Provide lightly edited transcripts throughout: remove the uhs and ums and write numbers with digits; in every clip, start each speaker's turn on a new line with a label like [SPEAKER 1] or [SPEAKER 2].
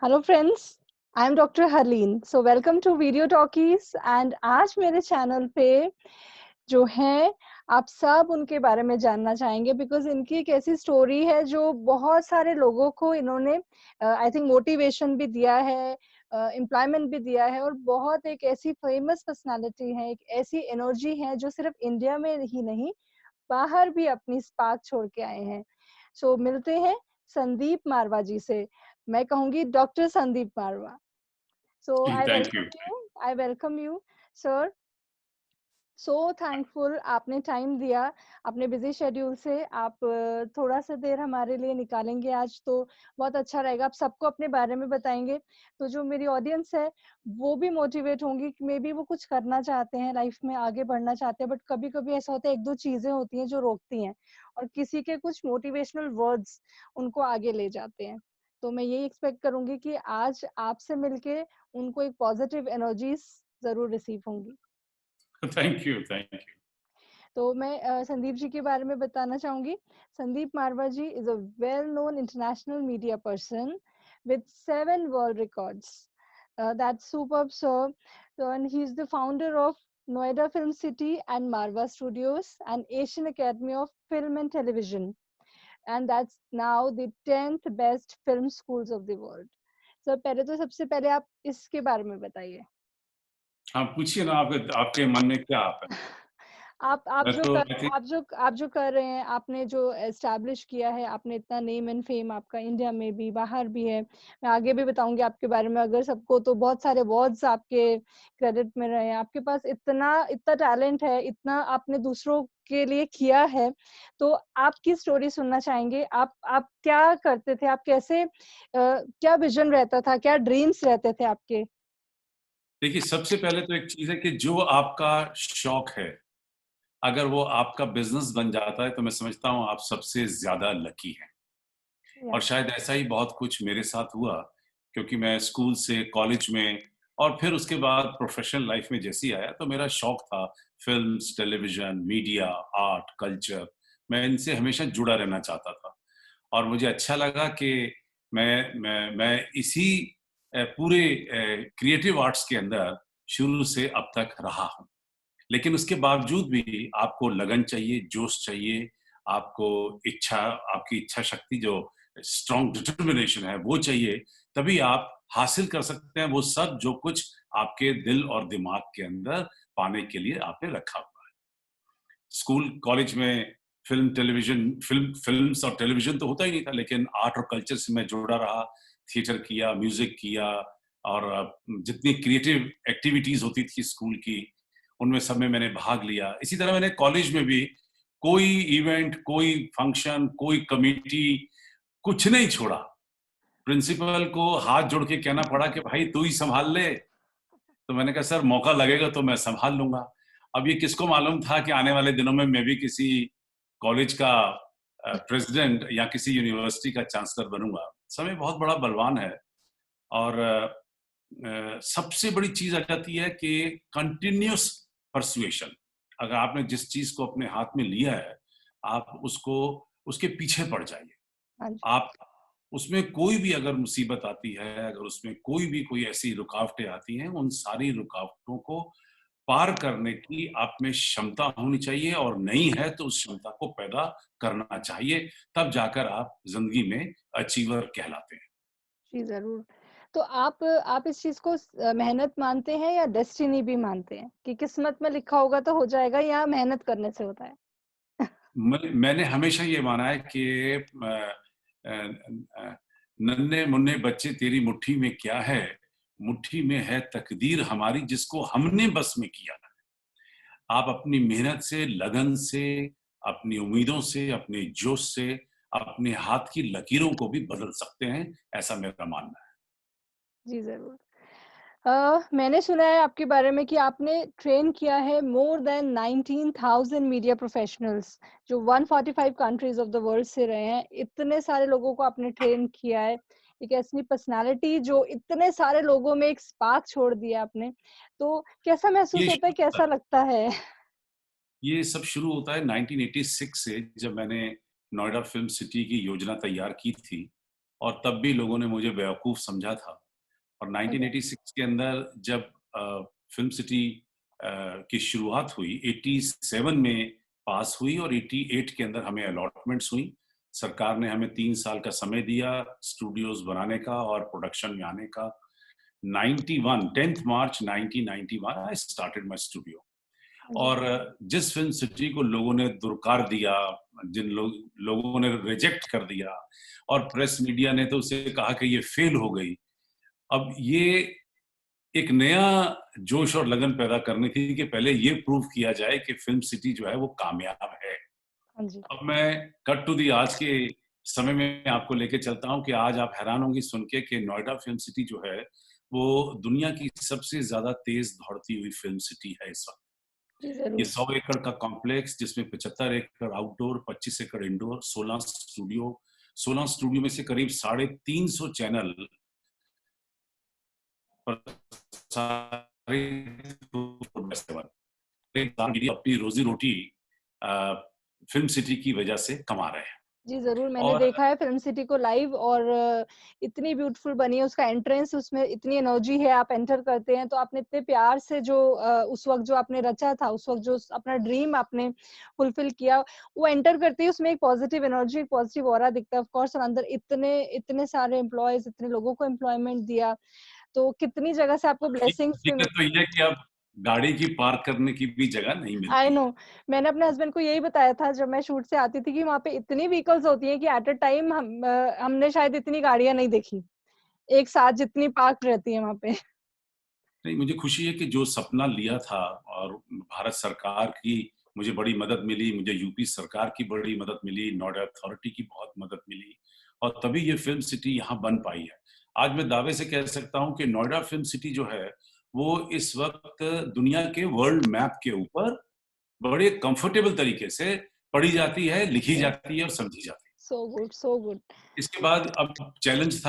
[SPEAKER 1] Hello friends, I am doctor Harleen. So welcome to video talkies. And आज मेरे channel पे जो है आप सब उनके बारे में जानना चाहेंगे बिकॉज इनकी एक ऐसी स्टोरी है जो बहुत सारे लोगों को इन्होंने आई थिंक मोटिवेशन भी दिया है, एम्प्लॉयमेंट भी दिया है और बहुत एक ऐसी फेमस पर्सनालिटी है, एक ऐसी एनर्जी है जो सिर्फ इंडिया में ही नहीं बाहर भी अपनी स्पार्क छोड़ के आए हैं। सो मिलते हैं संदीप मारवा जी से। मैं कहूंगी डॉक्टर संदीप मारवा। सो
[SPEAKER 2] जी, thank you.
[SPEAKER 1] I welcome you sir. So thankful आपने टाइम दिया, अपने बिजी शेड्यूल से आप थोड़ा सा देर हमारे लिए निकालेंगे आज तो बहुत अच्छा रहेगा। आप सबको अपने बारे में बताएंगे तो जो मेरी ऑडियंस है वो भी मोटिवेट होंगी कि मे बी वो कुछ करना चाहते हैं, लाइफ में आगे बढ़ना चाहते हैं, बट कभी कभी ऐसा होता है एक दो चीजें होती हैं जो रोकती हैं और किसी के कुछ मोटिवेशनल वर्ड्स उनको आगे ले जाते हैं। तो मैं यही एक्सपेक्ट करूंगी कि आज आपसे मिलके उनको एक पॉजिटिव एनर्जी जरूर रिसीव होंगी।
[SPEAKER 2] Thank you, thank you.
[SPEAKER 1] तो मैं संदीप जी के बारे में बताना चाहूंगी। Sandeep Marwah ji is a well known international media person with 7 world records. That's superb, sir. So, and he's the founder of Noida Film City and Marva Studios and Asian Academy of Film and Television. And that's now the 10th best film schools of the world. So, पहले तो सबसे पहले आप इसके बारे में बताइए।
[SPEAKER 2] हाँ, पूछिए ना आपके आपके मन में क्या आता है?
[SPEAKER 1] आप
[SPEAKER 2] मैं
[SPEAKER 1] जो
[SPEAKER 2] तो
[SPEAKER 1] कर
[SPEAKER 2] आई थिंक
[SPEAKER 1] आप जो कर रहे हैं, आपने जो एस्टैब्लिश किया है, आपने इतना नेम एंड फेम आपका इंडिया में भी बाहर भी है। मैं आगे भी बताऊंगी आपके बारे में अगर सबको, तो बहुत सारे अवार्ड्स आपके क्रेडिट में रहे हैं। आपके पास इतना इतना टैलेंट है, इतना आपने दूसरों के लिए किया है। तो आपकी स्टोरी सुनना चाहेंगे। आप क्या करते थे, आप कैसे क्या विजन रहता था, क्या ड्रीम्स रहते थे आपके?
[SPEAKER 2] देखिए, सबसे पहले तो एक चीज़ है कि जो आपका शौक है, अगर वो आपका बिज़नेस बन जाता है, तो मैं समझता हूँ आप सबसे ज़्यादा लकी हैं।
[SPEAKER 1] या
[SPEAKER 2] और शायद ऐसा ही बहुत कुछ मेरे साथ हुआ, क्योंकि मैं स्कूल से कॉलेज में और फिर उसके बाद प्रोफ़ेशनल लाइफ़ में जैसे ही आया, तो मेरा शौक था films, television, media, art, culture. मैं इनसे हमेशा जुड़ा रहना चाहता था। और मुझे अच्छा लगा कि मैं इसी पूरे क्रिएटिव आर्ट्स के अंदर शुरू से अब तक रहा हूँ। लेकिन उसके बावजूद भी आपको लगन चाहिए, जोश चाहिए, आपको इच्छा आपकी इच्छा शक्ति जो स्ट्रॉन्ग डिटर्मिनेशन है वो चाहिए, तभी आप हासिल कर सकते हैं वो सब जो कुछ आपके दिल और दिमाग के अंदर पाने के लिए आपने रखा हुआ है। स्कूल, कॉलेज में फ़िल्म्स और टेलीविज़न तो होता ही नहीं था, लेकिन आर्ट और कल्चर से मैं जुड़ा रहा, थिएटर किया, म्यूज़िक किया और जितनी क्रिएटिव एक्टिविटीज़ होती थी स्कूल की, उनमें सब में मैंने भाग लिया। इसी तरह मैंने कॉलेज में भी कोई इवेंट, कोई फंक्शन, कोई कमिटी, कुछ नहीं छोड़ा। प्रिंसिपल को हाथ जोड़ के कहना पड़ा कि भाई तू ही सँभाल ले। तो मैंने कहा सर मौका लगेगा तो मैं सँभाल लूँगा। अब ये किसको मालूम था कि आने वाले दिनों में मैं भी किसी कॉलेज का प्रेज़िडेंट या किसी यूनिवर्सिटी का चांसलर बनूँगा। समय बहुत बड़ा बलवान है और सबसे बड़ी चीज़ आ जाती है कि कंटिन्यूअस पर्सुएशन। अगर आपने जिस चीज़ को अपने हाथ में लिया है, आप उसको उसके पीछे पड़ जाइए।
[SPEAKER 1] हाँ जी।
[SPEAKER 2] आप उसमें कोई भी अगर मुसीबत आती है, अगर उसमें कोई ऐसी रुकावटें आती हैं, उन सारी रुकावटों को पार करने की आप में क्षमता होनी चाहिए और नहीं है तो उस क्षमता को पैदा करना चाहिए, तब जाकर आप ज़िंदगी में अचीवर कहलाते हैं।
[SPEAKER 1] जी, ज़रूर। तो आप इस चीज़ को मेहनत मानते हैं या डेस्टिनी भी मानते हैं कि किस्मत में लिखा होगा तो हो जाएगा या मेहनत करने से होता है?
[SPEAKER 2] मैंने हमेशा ये माना है कि अ नन्हे-मुन्ने बच्चे तेरी मुट्ठी में क्या है? मुट्ठी में है तकदीर हमारी जिसको हमने बस में किया। आप अपनी मेहनत से, लगन से, अपनी उम्मीदों से, अपने जोश से, अपने हाथ की लकीरों को भी बदल सकते हैं, ऐसा मेरा मानना है।
[SPEAKER 1] जी, ज़रूर। मैंने सुना है आपके बारे में कि आपने ट्रेन किया है मोर देन 19,000 मीडिया प्रोफेशनल्स जो 145 कंट्रीज़ ऑफ द वर्ल्ड से रहे हैं। इतने सारे लोगों को आपने ट्रेन किया है। एक ऐसी पर्सनैलिटी जो इतने सारे लोगों में एक स्पार्क छोड़ दिया आपने। तो कैसा महसूस
[SPEAKER 2] ये
[SPEAKER 1] होता है,
[SPEAKER 2] शुरू होता
[SPEAKER 1] कैसा
[SPEAKER 2] है
[SPEAKER 1] लगता है?
[SPEAKER 2] ये सब शुरू होता है 1986 से जब मैंने नोएडा फ़िल्म सिटी की योजना तैयार की थी और तब भी लोगों ने मुझे बेवकूफ़ समझा था। और
[SPEAKER 1] ओके।
[SPEAKER 2] 1986 के अंदर जब फ़िल्म सिटी की शुरुआत हुई, 87 में पास हुई और 88 के अंदर हमें अलॉटमेंट्स हुई। सरकार ने हमें 3 साल का समय दिया स्टूडियोज़ बनाने का और प्रोडक्शन में आने का। 91 10th March 1991 I started my studio.
[SPEAKER 1] हाँ जी।
[SPEAKER 2] और जिस फ़िल्म सिटी को लोगों ने दुरकार दिया, जिन लोगों ने रिजेक्ट कर दिया और प्रेस मीडिया ने तो उसे कहा कि ये फ़ेल हो गई। अब ये एक नया जोश और लगन पैदा करनी थी कि पहले ये प्रूव किया जाए कि फ़िल्म सिटी जो है वो कामयाब है।
[SPEAKER 1] हाँ जी।
[SPEAKER 2] अब मैं कट टू दी आज के समय में आपको लेके चलता हूँ कि आज आप हैरान होंगी सुन के कि नोएडा फ़िल्म सिटी जो है, वो दुनिया की सबसे ज़्यादा तेज़ दौड़ती हुई फ़िल्म सिटी है इस वक़्त।
[SPEAKER 1] जी,
[SPEAKER 2] ये
[SPEAKER 1] ज़रूर।
[SPEAKER 2] 100 एकड़ का कॉम्प्लेक्स जिसमें 75 एकड़ आउटडोर, 25 एकड़ इंडोर, 16 स्टूडियो में से करीब 350 चैनल अपनी रोज़ी-रोटी फ़िल्म सिटी की वजह से कमा रहे हैं।
[SPEAKER 1] जी, ज़रूर, मैंने
[SPEAKER 2] और
[SPEAKER 1] देखा है फ़िल्म सिटी को लाइव और इतनी ब्यूटीफुल बनी है, उसका एंट्रेंस उसमें इतनी एनर्जी है, आप एंटर करते हैं तो आपने इतने प्यार से जो उस वक़्त जो आपने रचा था, उस वक़्त जो अपना ड्रीम आपने फुलफ़िल किया, वो एंटर करते ही उसमें एक पॉज़िटिव एनर्जी, एक पॉज़िटिव ऑरा दिखता है ऑफ़ कोर्स और अंदर इतने इतने सारे एम्प्लॉइज़, इतने लोगों को एम्प्लॉयमेंट दिया, तो कितनी जगह से आपको
[SPEAKER 2] एक
[SPEAKER 1] ब्लेसिंग्स भी
[SPEAKER 2] हकीकत तो ये है कि अब गाड़ी की पार्क करने की भी जगह नहीं
[SPEAKER 1] आई
[SPEAKER 2] मिलती
[SPEAKER 1] नो।
[SPEAKER 2] है।
[SPEAKER 1] मैंने अपने हस्बैंड को यही बताया था जब मैं शूट से आती थी कि वहाँ पे इतनी व्हीकल्स होती हैं कि एट अ टाइम हमने शायद इतनी गाड़ियाँ नहीं देखी, एक साथ जितनी पार्क्ड रहती हैं वहाँ पे।
[SPEAKER 2] नहीं, मुझे खुशी है कि जो सपना लिया था और भारत सरकार की मुझे बड़ी मदद मिली, मुझे यूपी सरकार की बड़ी मदद मिली, नोएडा अथॉरिटी की बहुत मदद मिली और तभी ये फ़िल्म सिटी यहाँ बन पाई है। आज मैं दावे से कह सकता हूँ कि नोएडा फ़िल्म सिटी जो है, वो इस वक़्त दुनिया के वर्ल्ड मैप के ऊपर बड़े कंफर्टेबल तरीके से पढ़ी जाती है, लिखी
[SPEAKER 1] यस,
[SPEAKER 2] जाती है और समझी जाती है।
[SPEAKER 1] So good, so good.
[SPEAKER 2] इसके बाद अब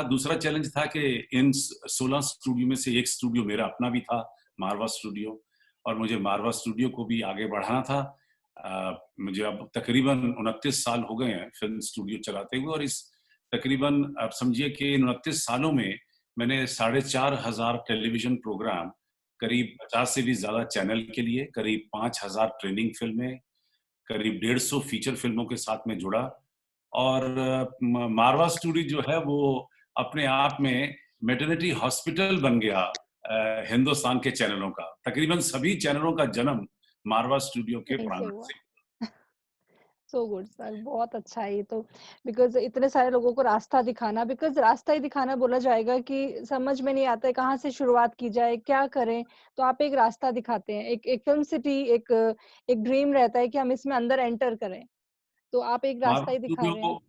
[SPEAKER 2] दूसरा चैलेंज था कि इन 16 स्टूडियो में से एक स्टूडियो मेरा अपना भी था, मारवा स्टूडियो और मुझे मारवा स्टूडियो को भी आगे बढ़ाना था। मुझे अब तकरीबन 29 साल हो गए हैं फ़िल्म स्टूडियो चलाते हुए और इस तकरीबन आप समझिए कि इन 29 सालों में मैंने 4,500 टेलीविज़न प्रोग्राम, करीब 50 से भी ज़्यादा चैनल के लिए, करीब 5,000 ट्रेनिंग फ़िल्में, करीब 150 फीचर फ़िल्मों के साथ में जुड़ा और मारवा स्टूडियो जो है वो अपने आप में मैटरनिटी हॉस्पिटल बन गया हिंदुस्तान के चैनलों का। तकरीबन सभी चैनलों का जन्म मारवा स्टूडियो के
[SPEAKER 1] यहीं से
[SPEAKER 2] प्रांगण
[SPEAKER 1] हुआ।
[SPEAKER 2] से।
[SPEAKER 1] सो गुड सर, बहुत अच्छा है ये तो। बिकॉज़ इतने सारे लोगों को रास्ता दिखाना, बिकॉज़ रास्ता ही दिखाना बोला जाएगा कि समझ में नहीं आता है कहाँ से शुरुआत की जाए, क्या करें? तो आप एक रास्ता दिखाते हैं। एक एक फ़िल्म सिटी एक एक ड्रीम रहता है कि हम इसमें अंदर एंटर करें, तो आप एक रास्ता
[SPEAKER 2] मारवा
[SPEAKER 1] ही दिखा रहे हैं।
[SPEAKER 2] स्टूडियो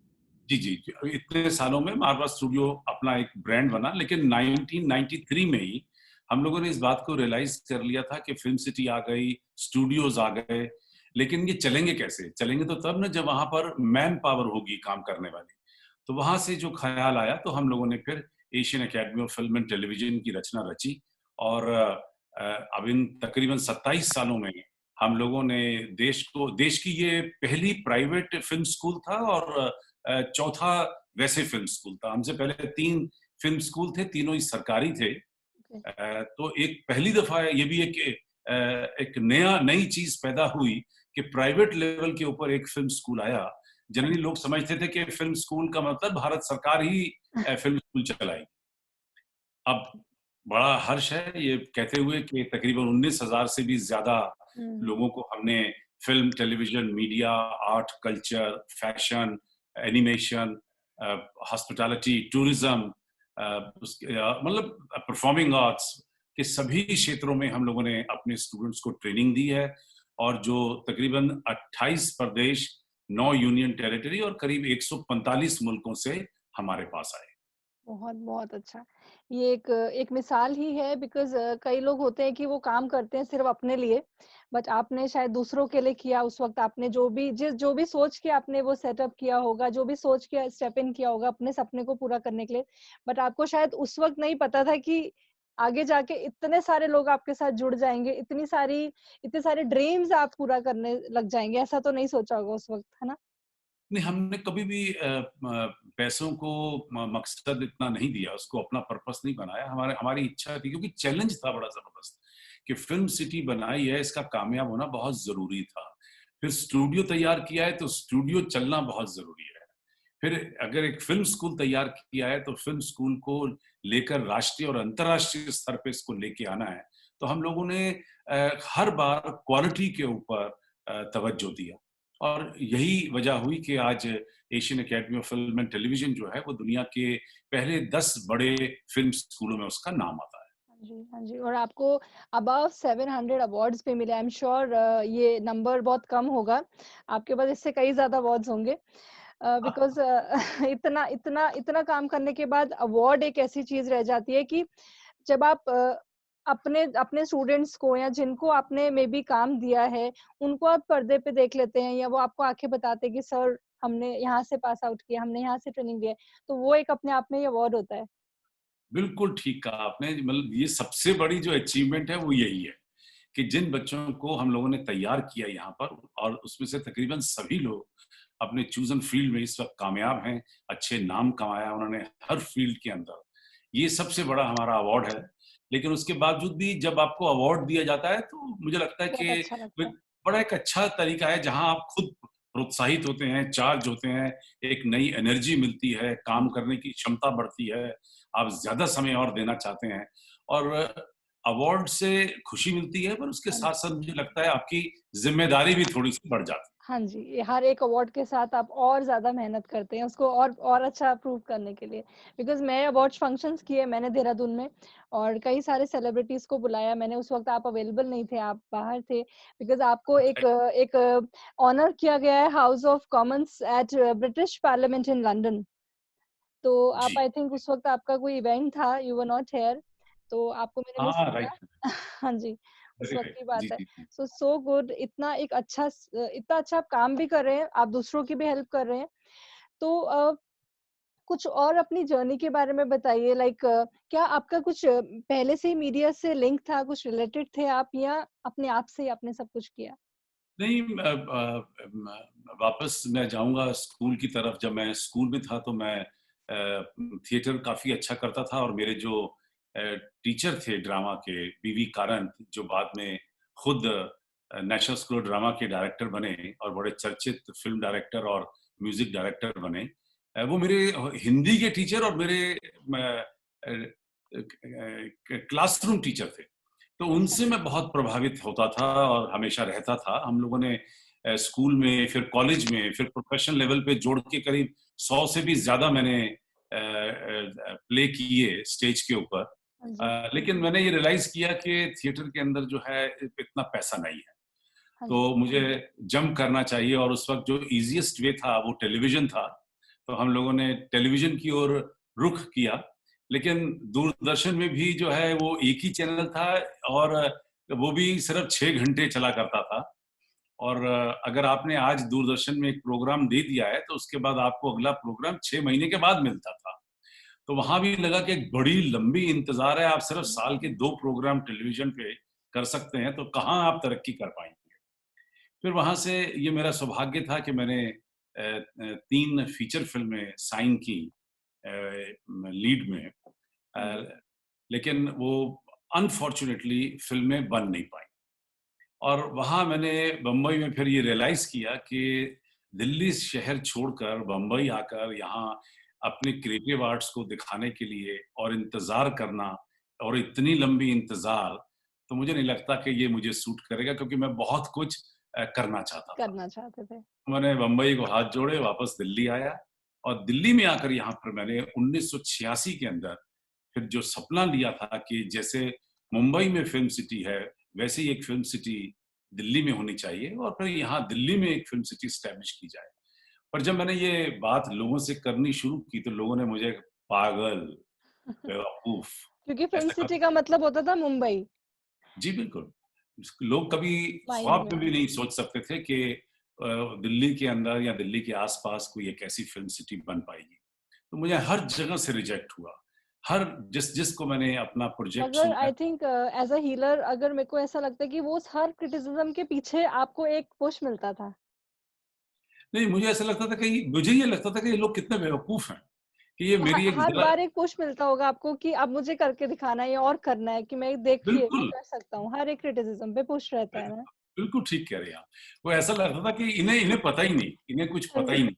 [SPEAKER 2] जी, जी। इतने सालों में मारवा स्टूडियो अपना एक ब्रांड बना लेकिन 1993 में ही हम लोगों ने इस बात को रियलाइज़ कर लिया था कि फ़िल्म सिटी आ गई, स्टूडियोज़ आ गए, लेकिन ये चलेंगे कैसे? चलेंगे तो तब ना जब वहाँ पर मैन पावर होगी काम करने वाली। तो वहाँ से जो ख़्याल आया तो हम लोगों ने फिर Asian academy of film and television की रचना रची और अब इन तकरीबन 27 सालों में हम लोगों ने देश की ये पहली प्राइवेट फ़िल्म स्कूल था और चौथा वैसे फ़िल्म स्कूल था। हमसे पहले 3 फ़िल्म स्कूल थे, तीनों ही सरकारी थे।
[SPEAKER 1] ओके।
[SPEAKER 2] तो एक पहली दफ़ा ये भी एक नई चीज़ पैदा हुई कि प्राइवेट लेवल के ऊपर एक फ़िल्म स्कूल आया।
[SPEAKER 1] हाँ
[SPEAKER 2] जनरली
[SPEAKER 1] जी।
[SPEAKER 2] लोग समझते थे कि फ़िल्म स्कूल का मतलब भारत सरकार ही फ़िल्म स्कूल चलाएगी। अब बड़ा हर्ष है ये कहते हुए कि तकरीबन 19,000 से भी ज़्यादा
[SPEAKER 1] हुँ,
[SPEAKER 2] लोगों को हमने film, television, media, art, culture, fashion, animation, hospitality, tourism मतलब परफ़ॉर्मिंग आर्ट्स के सभी क्षेत्रों में हम लोगों ने अपने स्टूडेंट्स को ट्रेनिंग दी है और जो तकरीबन 28 प्रदेश, 9 यूनियन टेरिटरी और करीब 145 मुल्कों से हमारे पास आए।
[SPEAKER 1] बहुत, बहुत अच्छा। ये एक एक मिसाल ही है बिकॉज़ कई लोग होते हैं कि वो काम करते हैं सिर्फ़ अपने लिए, बट आपने शायद दूसरों के लिए किया उस वक़्त आपने जो भी सोच के आपने वो सेटअप किया होगा, जो भी सोच के स्टेप इन किया होगा अपने सपने को पूरा करने के लिए, बट आपको शायद उस वक़्त नहीं पता था कि आगे जाके इतने सारे लोग आपके साथ जुड़ जाएँगे, इतने सारे ड्रीम्स आप पूरा करने लग जाएँगे, ऐसा तो नहीं सोचा होगा उस वक़्त, है ना?
[SPEAKER 2] नहीं, हमने कभी भी पैसों को मकसद इतना नहीं दिया, उसको अपना पर्पस नहीं बनाया। हमारी इच्छा थी, क्योंकि चैलेंज था बड़ा जबरदस्त कि फिल्म सिटी बनाई है, इसका कामयाब होना बहुत जरूरी था। फिर स्टूडियो तैयार किया है तो स्टूडियो चलना बहुत जरूरी है। फिर अगर एक फिल्म स्कूल तैयार किया है तो फिल्म स्कूल को लेकर राष्ट्रीय और अंतर्राष्ट्रीय स्तर पे इसको लेके आना है। तो हम लोगों ने हर बार क्वालिटी के ऊपर तवज्जो दिया, और यही वजह हुई कि आज Asian academy of film and television जो है वो दुनिया के पहले 10 बड़े फिल्म स्कूलों में उसका नाम आता है।
[SPEAKER 1] हाँ जी, हाँ जी। और आपको अबव 700 अवार्ड्स भी मिले। आई एम श्योर ये नंबर बहुत कम होगा। आपके पास इससे कई ज़्यादा अवार्ड्स होंगे। बिकॉज़ इतना इतना इतना काम करने के बाद अवार्ड एक ऐसी चीज़ रह जाती है कि जब आप अपने अपने स्टूडेंट्स को या जिनको आपने मे बी काम दिया है, उनको आप पर्दे पे देख लेते हैं या वो आपको आके बताते हैं कि सर हमने यहाँ से पास आउट किया, हमने यहाँ से ट्रेनिंग लिया है, तो वो एक अपने आप में ही अवार्ड होता है।
[SPEAKER 2] बिल्कुल ठीक कहा आपने। मतलब ये सबसे बड़ी जो अचीवमेंट है वो यही है कि जिन बच्चों को हम लोगों ने तैयार किया यहाँ पर, और उसमें से तकरीबन सभी लोग अपने चूजन फील्ड में इस वक्त कामयाब हैं, अच्छे नाम कमाया उन्होंने हर फील्ड के अंदर। ये सबसे बड़ा हमारा अवार्ड है। लेकिन उसके बावजूद भी जब आपको अवार्ड दिया जाता है तो मुझे लगता है
[SPEAKER 1] बहुत
[SPEAKER 2] कि
[SPEAKER 1] अच्छा
[SPEAKER 2] वो
[SPEAKER 1] लगता है।
[SPEAKER 2] एक बड़ा एक अच्छा तरीका है जहां आप खुद प्रोत्साहित होते हैं, चार्ज होते हैं, एक नई एनर्जी मिलती है,
[SPEAKER 1] हाँ
[SPEAKER 2] काम
[SPEAKER 1] जी,
[SPEAKER 2] करने की क्षमता बढ़ती है, आप ज्यादा समय और देना चाहते हैं। और अवार्ड से खुशी मिलती है, पर उसके
[SPEAKER 1] हाँ
[SPEAKER 2] साथ
[SPEAKER 1] जी।
[SPEAKER 2] साथ मुझे लगता है आपकी जिम्मेदारी भी थोड़ी सी बढ़ जाती
[SPEAKER 1] हाँ जी, ये हर एक अवार्ड के साथ आप और ज़्यादा मेहनत करते हैं उसको और अच्छा प्रूव करने के लिए। बिकॉज़ मैं अवार्ड्स फंक्शंस किए मैंने देहरादून में और कई सारे सेलिब्रिटीज़ को बुलाया मैंने, उस वक़्त आप अवेलेबल नहीं थे, आप बाहर थे। बिकॉज़ आपको
[SPEAKER 2] है।
[SPEAKER 1] एक ऑनर किया गया है House of Commons at British Parliament in London. तो आप
[SPEAKER 2] जी।
[SPEAKER 1] आई थिंक उस वक़्त आपका कोई इवेंट था, यू वर नॉट हियर, तो आपको मैंने मिस
[SPEAKER 2] हाँ,
[SPEAKER 1] किया।
[SPEAKER 2] राइट।
[SPEAKER 1] हाँ जी, उस
[SPEAKER 2] वेरी
[SPEAKER 1] वक़्त
[SPEAKER 2] राइट।
[SPEAKER 1] की
[SPEAKER 2] जी,
[SPEAKER 1] बात है।
[SPEAKER 2] जी, जी।
[SPEAKER 1] सो गुड, इतना अच्छा आप काम भी कर रहे हैं, आप दूसरों की भी हेल्प कर रहे हैं। तो कुछ और अपनी जर्नी के बारे में बताइए, लाइक क्या आपका कुछ पहले से ही मीडिया से लिंक था, कुछ रिलेटेड थे आप या अपने आप से ही आपने सब कुछ किया?
[SPEAKER 2] नहीं, वापस मैं जाऊंगा स्कूल की तरफ। जब मैं स्कूल में था तो मैं थिएटर काफी अच्छा करता था, और मेरे जो टीचर थे ड्रामा के, बीवी कारंत, जो बाद में खुद नेशनल स्कूल ऑफ ड्रामा के डायरेक्टर बने और बड़े चर्चित फिल्म डायरेक्टर और म्यूजिक डायरेक्टर बने, वो मेरे हिंदी के टीचर और मेरे क्लासरूम टीचर थे। तो
[SPEAKER 1] अच्छा,
[SPEAKER 2] उनसे मैं बहुत प्रभावित होता था और हमेशा रहता था। हम लोगों ने स्कूल में, फिर कॉलेज में, फिर प्रोफेशनल लेवल पे जोड़ के करीब 100 से भी ज्यादा मैंने प्ले किए स्टेज के ऊपर।
[SPEAKER 1] हाँ जी,
[SPEAKER 2] लेकिन मैंने ये रियलाइज किया कि थिएटर के अंदर जो है इतना पैसा नहीं है,
[SPEAKER 1] हाँ जी,
[SPEAKER 2] तो मुझे जंप करना चाहिए। और उस वक्त जो इजीएस्ट वे था वो टेलीविजन था, तो हम लोगों ने टेलीविजन की ओर रुख किया। लेकिन दूरदर्शन में भी जो है वो एक ही चैनल था, और वो भी सिर्फ 6 घंटे चला करता था। और अगर आपने आज दूरदर्शन में एक प्रोग्राम दे दिया है तो उसके बाद आपको अगला प्रोग्राम 6 महीने के बाद मिलता था। तो वहां भी लगा कि एक बड़ी लंबी इंतजार है, आप सिर्फ साल के 2 प्रोग्राम टेलीविजन पे कर सकते हैं, तो कहाँ आप तरक्की कर पाएंगे। फिर वहां से ये मेरा सौभाग्य था कि मैंने 3 फीचर फिल्में साइन की लीड में।
[SPEAKER 1] हाँ जी,
[SPEAKER 2] लेकिन वो अनफॉर्चुनेटली फिल्में बन नहीं पाई। और वहां मैंने बम्बई में फिर ये रियलाइज किया कि दिल्ली शहर छोड़कर बम्बई आकर यहाँ अपने क्रिएटिव आर्ट्स को दिखाने के लिए और इंतजार करना, और इतनी लंबी इंतजार, तो मुझे नहीं लगता कि ये मुझे सूट करेगा, क्योंकि मैं बहुत कुछ करना चाहता था।
[SPEAKER 1] करना चाहते थे।
[SPEAKER 2] मैंने बम्बई को हाथ जोड़े, वापस दिल्ली आया, और दिल्ली में आकर यहाँ पर मैंने 1986 के अंदर फिर जो सपना लिया था कि जैसे मुंबई में फिल्म सिटी है, वैसे ही एक फिल्म सिटी दिल्ली में होनी चाहिए, और फिर यहाँ दिल्ली में एक फिल्म सिटी स्टैब्लिश की जाए। पर जब मैंने ये बात लोगों से करनी शुरू की तो लोगों ने मुझे पागल, बेवकूफ
[SPEAKER 1] क्योंकि फिल्म
[SPEAKER 2] ऐसा
[SPEAKER 1] सिटी
[SPEAKER 2] कहा।
[SPEAKER 1] का मतलब होता था मुंबई,
[SPEAKER 2] जी बिल्कुल। लोग कभी
[SPEAKER 1] माइंड
[SPEAKER 2] ख्वाब
[SPEAKER 1] में।
[SPEAKER 2] में भी नहीं सोच सकते थे कि दिल्ली के अंदर या दिल्ली के आसपास कोई एक ऐसी फिल्म सिटी बन पाएगी। तो मुझे हर जगह से रिजेक्ट हुआ। हर जिसको मैंने अपना प्रोजेक्ट
[SPEAKER 1] मगर
[SPEAKER 2] सुनाया।
[SPEAKER 1] I think as a healer अगर मेरे को ऐसा लगता है कि वो हर क्रिटिसिज्म के पीछे आपको एक पुश मिलता था।
[SPEAKER 2] नहीं, मुझे ये लगता था कि ये लोग कितने बेवकूफ हैं कि ये मेरी एक
[SPEAKER 1] हर
[SPEAKER 2] जरा
[SPEAKER 1] बार एक पुश मिलता होगा आपको कि अब मुझे करके दिखाना है या और करना है कि मैं देखिए मैं
[SPEAKER 2] बिल्कुल,
[SPEAKER 1] कर सकता हूँ। हर एक क्रिटिसिज्म पे पुश रहता है ना।
[SPEAKER 2] बिल्कुल ठीक कह रहे हैं आप। वो ऐसा लगता था कि इन्हें इन्हें पता ही नहीं, इन्हें कुछ
[SPEAKER 1] हाँ
[SPEAKER 2] पता
[SPEAKER 1] जी,
[SPEAKER 2] ही नहीं।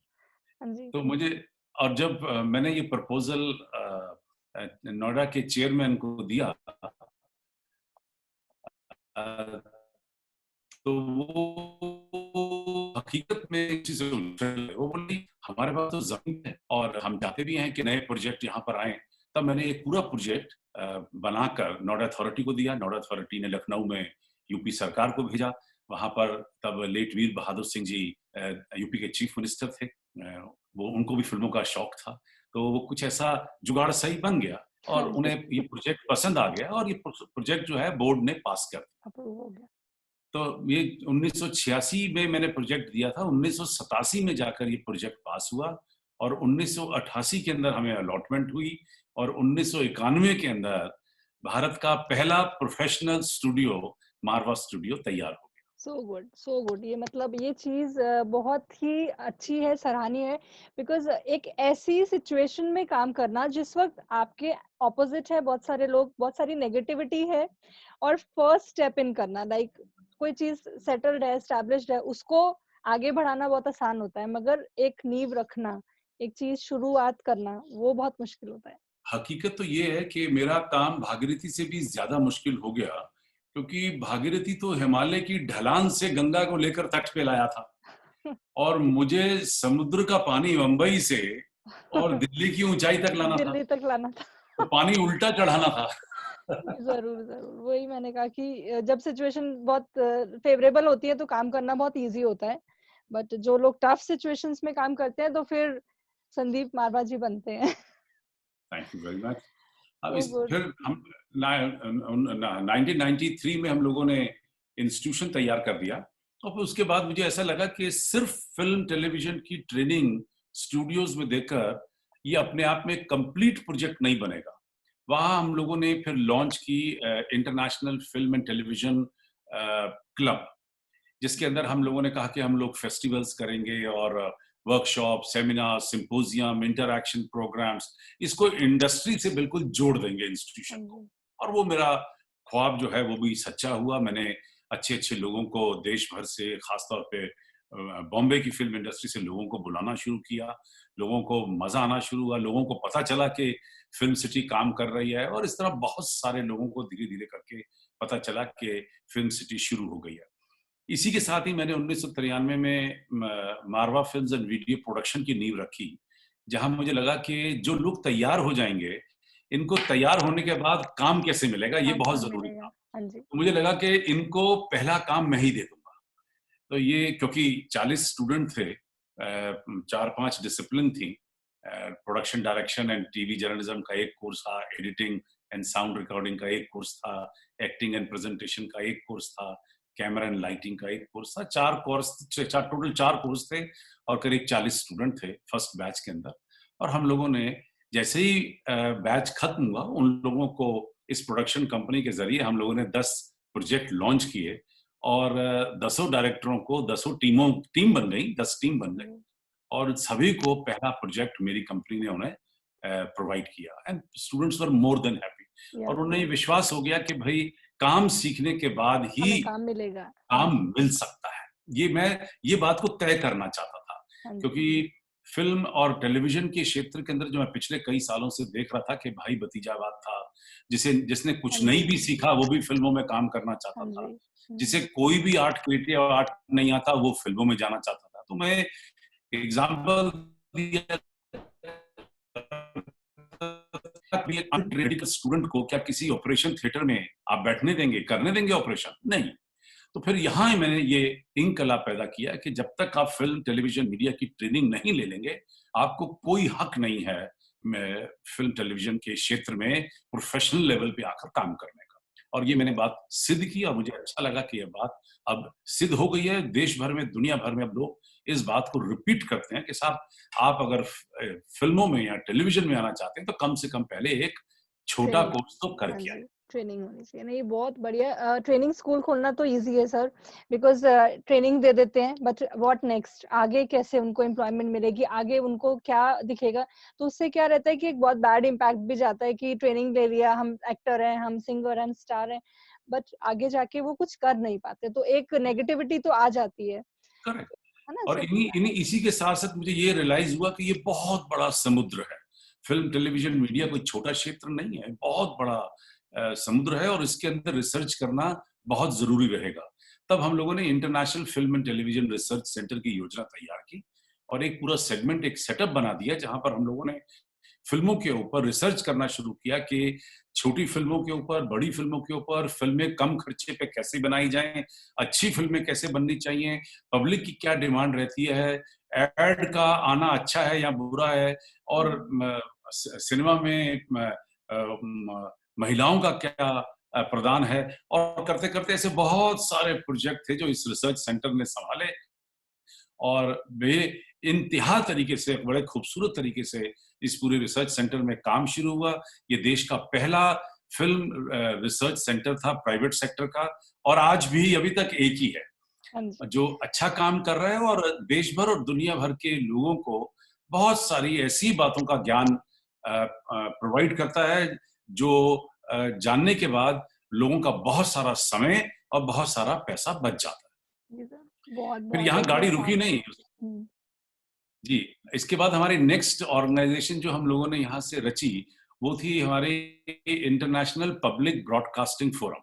[SPEAKER 1] हाँ जी।
[SPEAKER 2] तो मुझे और जब मैंने ये प्रपोज़ल नोएडा के चेयरमैन को दिया, अ, तो वो हकीकत में इस चीज़ से उलझे हुए। वो बोली, "हमारे पास तो ज़मीन है और हम चाहते भी हैं कि नए प्रोजेक्ट यहाँ पर आएँ।" तब मैंने एक पूरा प्रोजेक्ट बनाकर नोएडा अथॉरिटी को दिया। नोएडा अथॉरिटी ने लखनऊ में यूपी सरकार को भेजा। वहाँ पर तब लेट वीर बहादुर सिंह जी यूपी के चीफ मिनिस्टर थे। वो उनको भी फ़िल्मों का शौक था। तो वो कुछ ऐसा जुगाड़ सही बन गया
[SPEAKER 1] हाँ
[SPEAKER 2] और
[SPEAKER 1] जी,
[SPEAKER 2] उन्हें ये प्रोजेक्ट पसंद आ गया और ये प्रोजेक्ट जो है बोर्ड ने पास कर दिया।
[SPEAKER 1] अप्रूव हो गया।
[SPEAKER 2] तो ये 1986 में मैंने प्रोजेक्ट दिया था, 1987 में जाकर ये प्रोजेक्ट पास हुआ और 1988 के अंदर हमें अलॉटमेंट हुई और 1991 के अंदर भारत का पहला प्रोफेशनल स्टूडियो, मारवा स्टूडियो तैयार हो गया।
[SPEAKER 1] So good, so good. ये मतलब ये चीज़ बहुत ही अच्छी है, सराहनीय है बिकॉज़ एक ऐसी सिचुएशन में काम करना जिस वक़्त आपके ऑपोज़िट है बहुत सारे लोग, बहुत सारी नेगेटिविटी है और फर्स्ट स्टेप इन करना लाइक कोई चीज़ सेटल्ड है, एस्टेब्लिश्ड है, उसको आगे बढ़ाना बहुत आसान होता है, मगर एक नींव रखना, एक चीज़ शुरुआत करना, वो बहुत मुश्किल होता है।
[SPEAKER 2] हकीकत तो ये है कि मेरा काम भागीरथी से भी ज़्यादा मुश्किल हो गया, क्योंकि भागीरथी तो हिमालय की ढलान से गंगा को लेकर तट पे लाया था और मुझे समुद्र का पानी मुंबई से और दिल्ली की ऊँचाई तक लाना था।
[SPEAKER 1] दिल्ली तक लाना था।
[SPEAKER 2] तो पानी उल्टा चढ़ाना था।
[SPEAKER 1] ज़रूर, ज़रूर। वही मैंने कहा कि जब सिचुएशन बहुत फ़ेवरेबल होती है तो काम करना बहुत ईज़ी होता है। बट जो लोग टफ सिचुएशंस में काम करते हैं तो फिर संदीप मारवा जी बनते हैं।
[SPEAKER 2] Thank you very much. अब
[SPEAKER 1] सो
[SPEAKER 2] इस
[SPEAKER 1] गुड।
[SPEAKER 2] फिर हम 1993 में हम लोगों ने इंस्टीट्यूशन तैयार कर दिया और फिर उसके बाद मुझे ऐसा लगा कि सिर्फ फिल्म टेलीविजन की ट्रेनिंग स्टूडियोज में देकर ये अपने आप में कंप्लीट प्रोजेक्ट नहीं बनेगा। वहाँ हम लोगों ने फिर लॉन्च की international film and television club, जिसके अंदर हम लोगों ने कहा कि हम लोग फेस्टिवल्स करेंगे और workshop, seminar, symposium, interaction programs, इसको इंडस्ट्री से बिल्कुल जोड़ देंगे
[SPEAKER 1] हाँ
[SPEAKER 2] इंस्टीट्यूशन को।
[SPEAKER 1] जी।
[SPEAKER 2] और वो मेरा ख्वाब जो है वो भी सच्चा हुआ। मैंने अच्छे-अच्छे लोगों को देश भर से, खास तौर पे बॉम्बे की फ़िल्म इंडस्ट्री से लोगों को बुलाना शुरू किया। लोगों को मज़ा आना शुरू हुआ, लोगों को पता चला कि फ़िल्म सिटी काम कर रही है और इस तरह बहुत सारे लोगों को धीरे-धीरे करके पता चला कि फ़िल्म सिटी शुरू हो गई है। इसी के साथ ही मैंने 1993 में मारवा फिल्म्स एंड वीडियो प्रोडक्शन की नींव रखी, जहाँ मुझे लगा कि जो लोग तैयार हो जाएँगे, इनको तैयार होने के बाद काम कैसे मिलेगा, ये
[SPEAKER 1] हाँ,
[SPEAKER 2] बहुत
[SPEAKER 1] काम
[SPEAKER 2] ज़रूरी
[SPEAKER 1] मिलेगा।
[SPEAKER 2] था।
[SPEAKER 1] हाँ जी।
[SPEAKER 2] तो मुझे लगा कि इनको पहला काम मैं ही दे दूँगा। तो ये क्योंकि 40 स्टूडेंट थे, 4-5 डिसिप्लिन थी। Production direction and TV journalism का एक कोर्स था, एडिटिंग एंड साउंड रिकॉर्डिंग का एक कोर्स था, एक्टिंग एंड प्रेजेंटेशन का एक कोर्स था, कैमरा एंड लाइटिंग का एक कोर्स था। 4 कोर्स, टोटल 4 कोर्स थे और करीब 40 स्टूडेंट थे फर्स्ट बैच के अंदर। और हम लोगों ने जैसे ही बैच खत्म हुआ, उन लोगों को इस प्रोडक्शन कंपनी के ज़रिए हम लोगों ने 10 प्रोजेक्ट लॉन्च किए और दसों डायरेक्टरों को टीम बन गई, 10 टीम बन गई
[SPEAKER 1] जी,
[SPEAKER 2] और सभी को पहला प्रोजेक्ट मेरी कंपनी ने उन्हें प्रोवाइड किया and students were more than happy.
[SPEAKER 1] या
[SPEAKER 2] और उन्हें ये विश्वास हो गया कि भाई काम सीखने के बाद ही
[SPEAKER 1] हमें काम मिलेगा। हाँ
[SPEAKER 2] काम
[SPEAKER 1] जी,
[SPEAKER 2] मिल सकता है। मैं ये बात को तय करना चाहता था,
[SPEAKER 1] हाँ जी।
[SPEAKER 2] क्योंकि फ़िल्म और टेलीविज़न के क्षेत्र के अंदर जो मैं पिछले कई सालों से देख रहा था कि भाई-भतीजावाद था, जिसने
[SPEAKER 1] हाँ
[SPEAKER 2] कुछ
[SPEAKER 1] जी,
[SPEAKER 2] नहीं भी सीखा वो भी फ़िल्मों में काम करना
[SPEAKER 1] हाँ
[SPEAKER 2] चाहता
[SPEAKER 1] जी।
[SPEAKER 2] था।
[SPEAKER 1] हुँ,
[SPEAKER 2] जिसे कोई भी आर्ट क्रिएटिव आर्ट नहीं आता वो फ़िल्मों में जाना चाहता था। तो मैं एग्ज़ाम्पल दिया अनट्रेडिकल स्टूडेंट को क्या किसी ऑपरेशन थिएटर में आप बैठने देंगे, करने देंगे ऑपरेशन? नहीं। तो फिर यहाँ मैंने ये इनकलाब पैदा किया कि जब तक आप फ़िल्म, टेलीविज़न, मीडिया की ट्रेनिंग नहीं ले लेंगे, आपको कोई हक नहीं है फ़िल्म, टेलीविज़न के क्षेत्र में प्रोफ़ेशनल लेवल पे आकर काम करने का। और ये मैंने बात सिद्ध की और मुझे अच्छा लगा कि ये बात अब सिद्ध हो गई है। देश भर में, दुनिया भर में अब लोग इस बात को रिपीट करते हैं कि साहब, आप अगर फ़िल्मों में या टेलीविज़न में आना चाहते हैं, तो कम से कम पहले एक छोटा
[SPEAKER 1] ट्रेनिंग।
[SPEAKER 2] कोर्स तो
[SPEAKER 1] हाँ
[SPEAKER 2] करके
[SPEAKER 1] जी।
[SPEAKER 2] आएँ।
[SPEAKER 1] ट्रेनिंग होनी चाहिए। नहीं, बहुत बढ़िया। ट्रेनिंग स्कूल खोलना तो ईज़ी है सर, बिकॉज़ ट्रेनिंग दे देते हैं, बट व्हाट नेक्स्ट? आगे कैसे उनको एम्प्लॉयमेंट मिलेगी? आगे उनको क्या दिखेगा? तो उससे क्या रहता है कि एक बहुत बैड इम्पैक्ट भी जाता है कि ट्रेनिंग ले लिया, हम एक्टर हैं, हम सिंगर हैं, हम स्टार हैं, बट आगे जाके वो कुछ कर नहीं पाते। तो एक नेगेटिविटी तो आ जाती है
[SPEAKER 2] करेक्ट।
[SPEAKER 1] ना?
[SPEAKER 2] और इन्हीं इन्हीं इसी के साथ साथ मुझे ये रियलाइज हुआ कि ये बहुत बड़ा समुद्र है। फिल्म, टेलीविजन, मीडिया कोई छोटा क्षेत्र नहीं है, बहुत बड़ा समुद्र है और इसके अंदर रिसर्च करना बहुत जरूरी रहेगा। तब हम लोगों ने international film and television research centre की योजना तैयार की और एक पूरा सेगमेंट, एक सेटअप बना दिया जहां पर हम लोगों ने फिल्मों के ऊपर रिसर्च करना शुरू किया कि छोटी फिल्मों के ऊपर, बड़ी फिल्मों के ऊपर, फिल्में कम खर्चे पे कैसे बनाई जाएं, अच्छी फिल्में कैसे बननी चाहिए, पब्लिक की क्या डिमांड रहती है, एड का आना अच्छा है या बुरा है, और सिनेमा में महिलाओं का क्या प्रदान है। और करते करते ऐसे बहुत सारे प्रोजेक्ट थे जो इस रिसर्च सेंटर ने संभाले और वे इंतहा तरीके से, बड़े खूबसूरत तरीके से इस पूरे रिसर्च सेंटर में काम शुरू हुआ। ये देश का पहला फिल्म रिसर्च सेंटर था प्राइवेट सेक्टर का और आज भी अभी तक एक ही है
[SPEAKER 1] हाँ जी।
[SPEAKER 2] जो अच्छा काम कर रहा है और देश भर और दुनिया भर के लोगों को बहुत सारी ऐसी बातों का ज्ञान प्रोवाइड करता है जो जानने के बाद लोगों का बहुत सारा समय और बहुत सारा पैसा बच जाता है।
[SPEAKER 1] जी सर, बहुत,
[SPEAKER 2] फिर
[SPEAKER 1] बहुत
[SPEAKER 2] यहाँ
[SPEAKER 1] एक
[SPEAKER 2] गाड़ी रुकी
[SPEAKER 1] मिसाल है।
[SPEAKER 2] नहीं।
[SPEAKER 1] हुँ,
[SPEAKER 2] जी, इसके बाद हमारी नेक्स्ट ऑर्गेनाइजेशन जो हम लोगों ने यहाँ से रची, वो थी हमारी इंटरनेशनल पब्लिक ब्रॉडकास्टिंग फोरम।